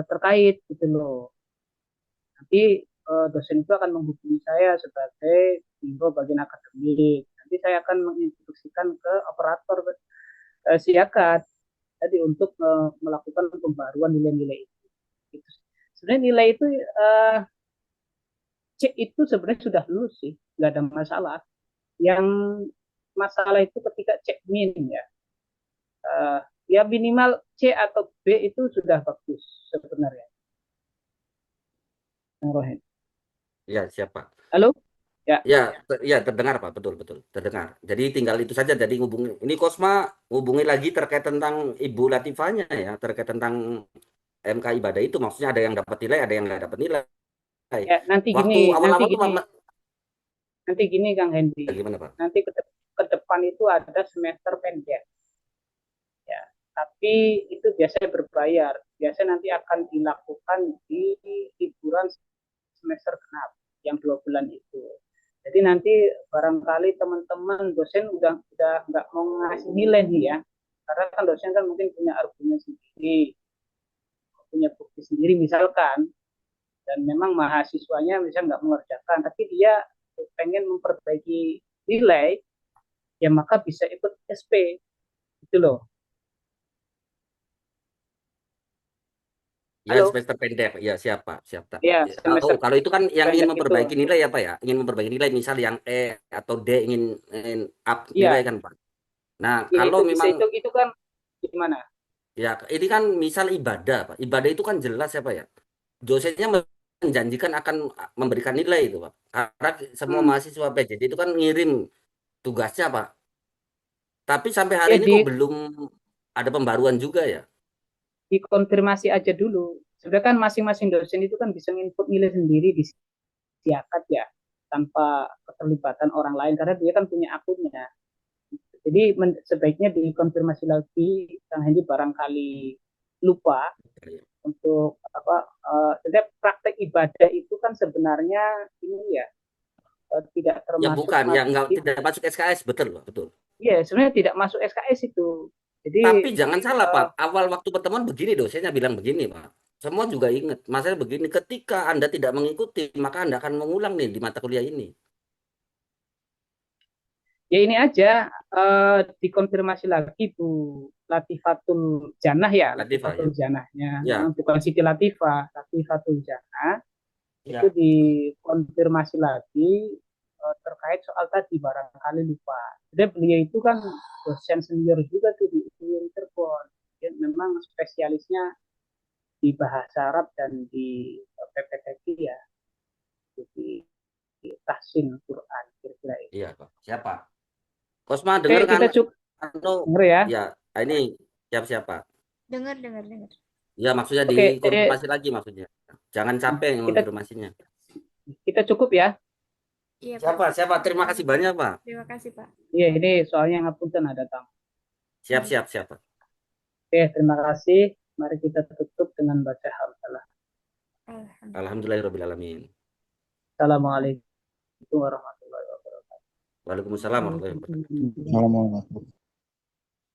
terkait gitu loh. Nanti dosen itu akan menghubungi saya sebagai biro bagian akademik. Nanti saya akan menginstruksikan ke operator siakat tadi untuk melakukan pembaruan nilai-nilai itu. Gitu. Sebenarnya nilai itu C itu sebenarnya sudah lulus sih, nggak ada masalah. Yang masalah itu ketika cek min ya, ya minimal C atau B itu sudah bagus sebenarnya. Rohen. Ya, siap Pak. Halo, ya. Ya, ya terdengar Pak, betul betul terdengar. Jadi tinggal itu saja. Jadi hubungi. Ini Kosma hubungi lagi terkait tentang Ibu Latifahnya ya, terkait tentang MK ibadah itu. Maksudnya ada yang dapat nilai, ada yang nggak dapat nilai. Ya, nanti Waktu gini, nanti awal-awal tuh gini, nanti gini Kang Hendy. gimana Pak? Nanti ke depan itu ada semester pendek ya. Tapi itu biasanya berbayar. Biasanya nanti akan dilakukan di liburan semester genap yang 2 bulan itu. Jadi nanti barangkali teman-teman dosen udah nggak mau ngasih nilai nih ya, karena kan dosen kan mungkin punya argumen sendiri, punya bukti sendiri misalkan, dan memang mahasiswanya misalnya nggak mengerjakan, tapi dia pengen memperbaiki nilai, ya maka bisa ikut SP gitu loh. Ya Halo, semester pendek, ya siapa? Siapa? ya Oh, semester kalau itu kan yang ingin pendek itu, memperbaiki nilai apa ya? Ingin memperbaiki nilai, misal yang E atau D ingin up nilai iya kan Pak. Nah, ya kalau itu bisa memang itu kan gimana? ya ini kan misal ibadah Pak. Ibadah itu kan jelas ya Pak ya. Dosennya menjanjikan akan memberikan nilai itu Pak. Karena semua Hmm. mahasiswa PJJ itu kan ngirim tugasnya Pak. Tapi sampai hari Ya ini kok belum ada pembaruan juga ya? dikonfirmasi aja dulu. Sebenarnya kan masing-masing dosen itu kan bisa input nilai sendiri di siakat ya, tanpa keterlibatan orang lain karena dia kan punya akunnya. Jadi sebaiknya dikonfirmasi lagi, Kang Hendi barangkali lupa untuk apa? Setiap praktek ibadah itu kan sebenarnya ini ya tidak Ya termasuk bukan, ya enggak masuk. tidak masuk SKS, betul Pak, betul. Iya, sebenarnya tidak masuk SKS itu. Jadi Tapi jangan salah Pak, uh, awal waktu pertemuan begini dosennya bilang begini Pak. Semua juga ingat, masalah begini, ketika Anda tidak mengikuti, maka Anda akan mengulang nih di mata kuliah ini. ya ini aja dikonfirmasi lagi Bu Latifatul Janah ya, Latifah ya. Latifatul Janahnya, Ya, bukan Siti Latifah, Latifatul Janah itu ya. dikonfirmasi lagi terkait soal tadi barangkali lupa. Jadi beliau itu kan dosen senior juga tuh di UIN Cirebon. Dia memang spesialisnya di bahasa Arab dan di PPTQ ya, di tahsin Quran kira-kira itu. Iya Pak. Siapa? Kosma Oke, denger kan? kita cukup Anu, denger ya. ya, ini siapa? Dengar, dengar, dengar. Ya maksudnya Oke, dikonfirmasi lagi maksudnya. Jangan capek yang kita konfirmasinya. kita cukup ya. Iya, Pak. Siapa? Terima kasih banyak, Pak. Terima kasih, Pak. Iya, ini soalnya ngapunten ada tamu. Siap. Oke, terima kasih. Mari kita tutup dengan baca hamdalah. Alhamdulillah. Alhamdulillahirrahmanirrahim. Assalamualaikum warahmatullahi wabarakatuh. Waalaikumsalam warahmatullahi wabarakatuh. Waalaikumsalam. Assalamualaikum.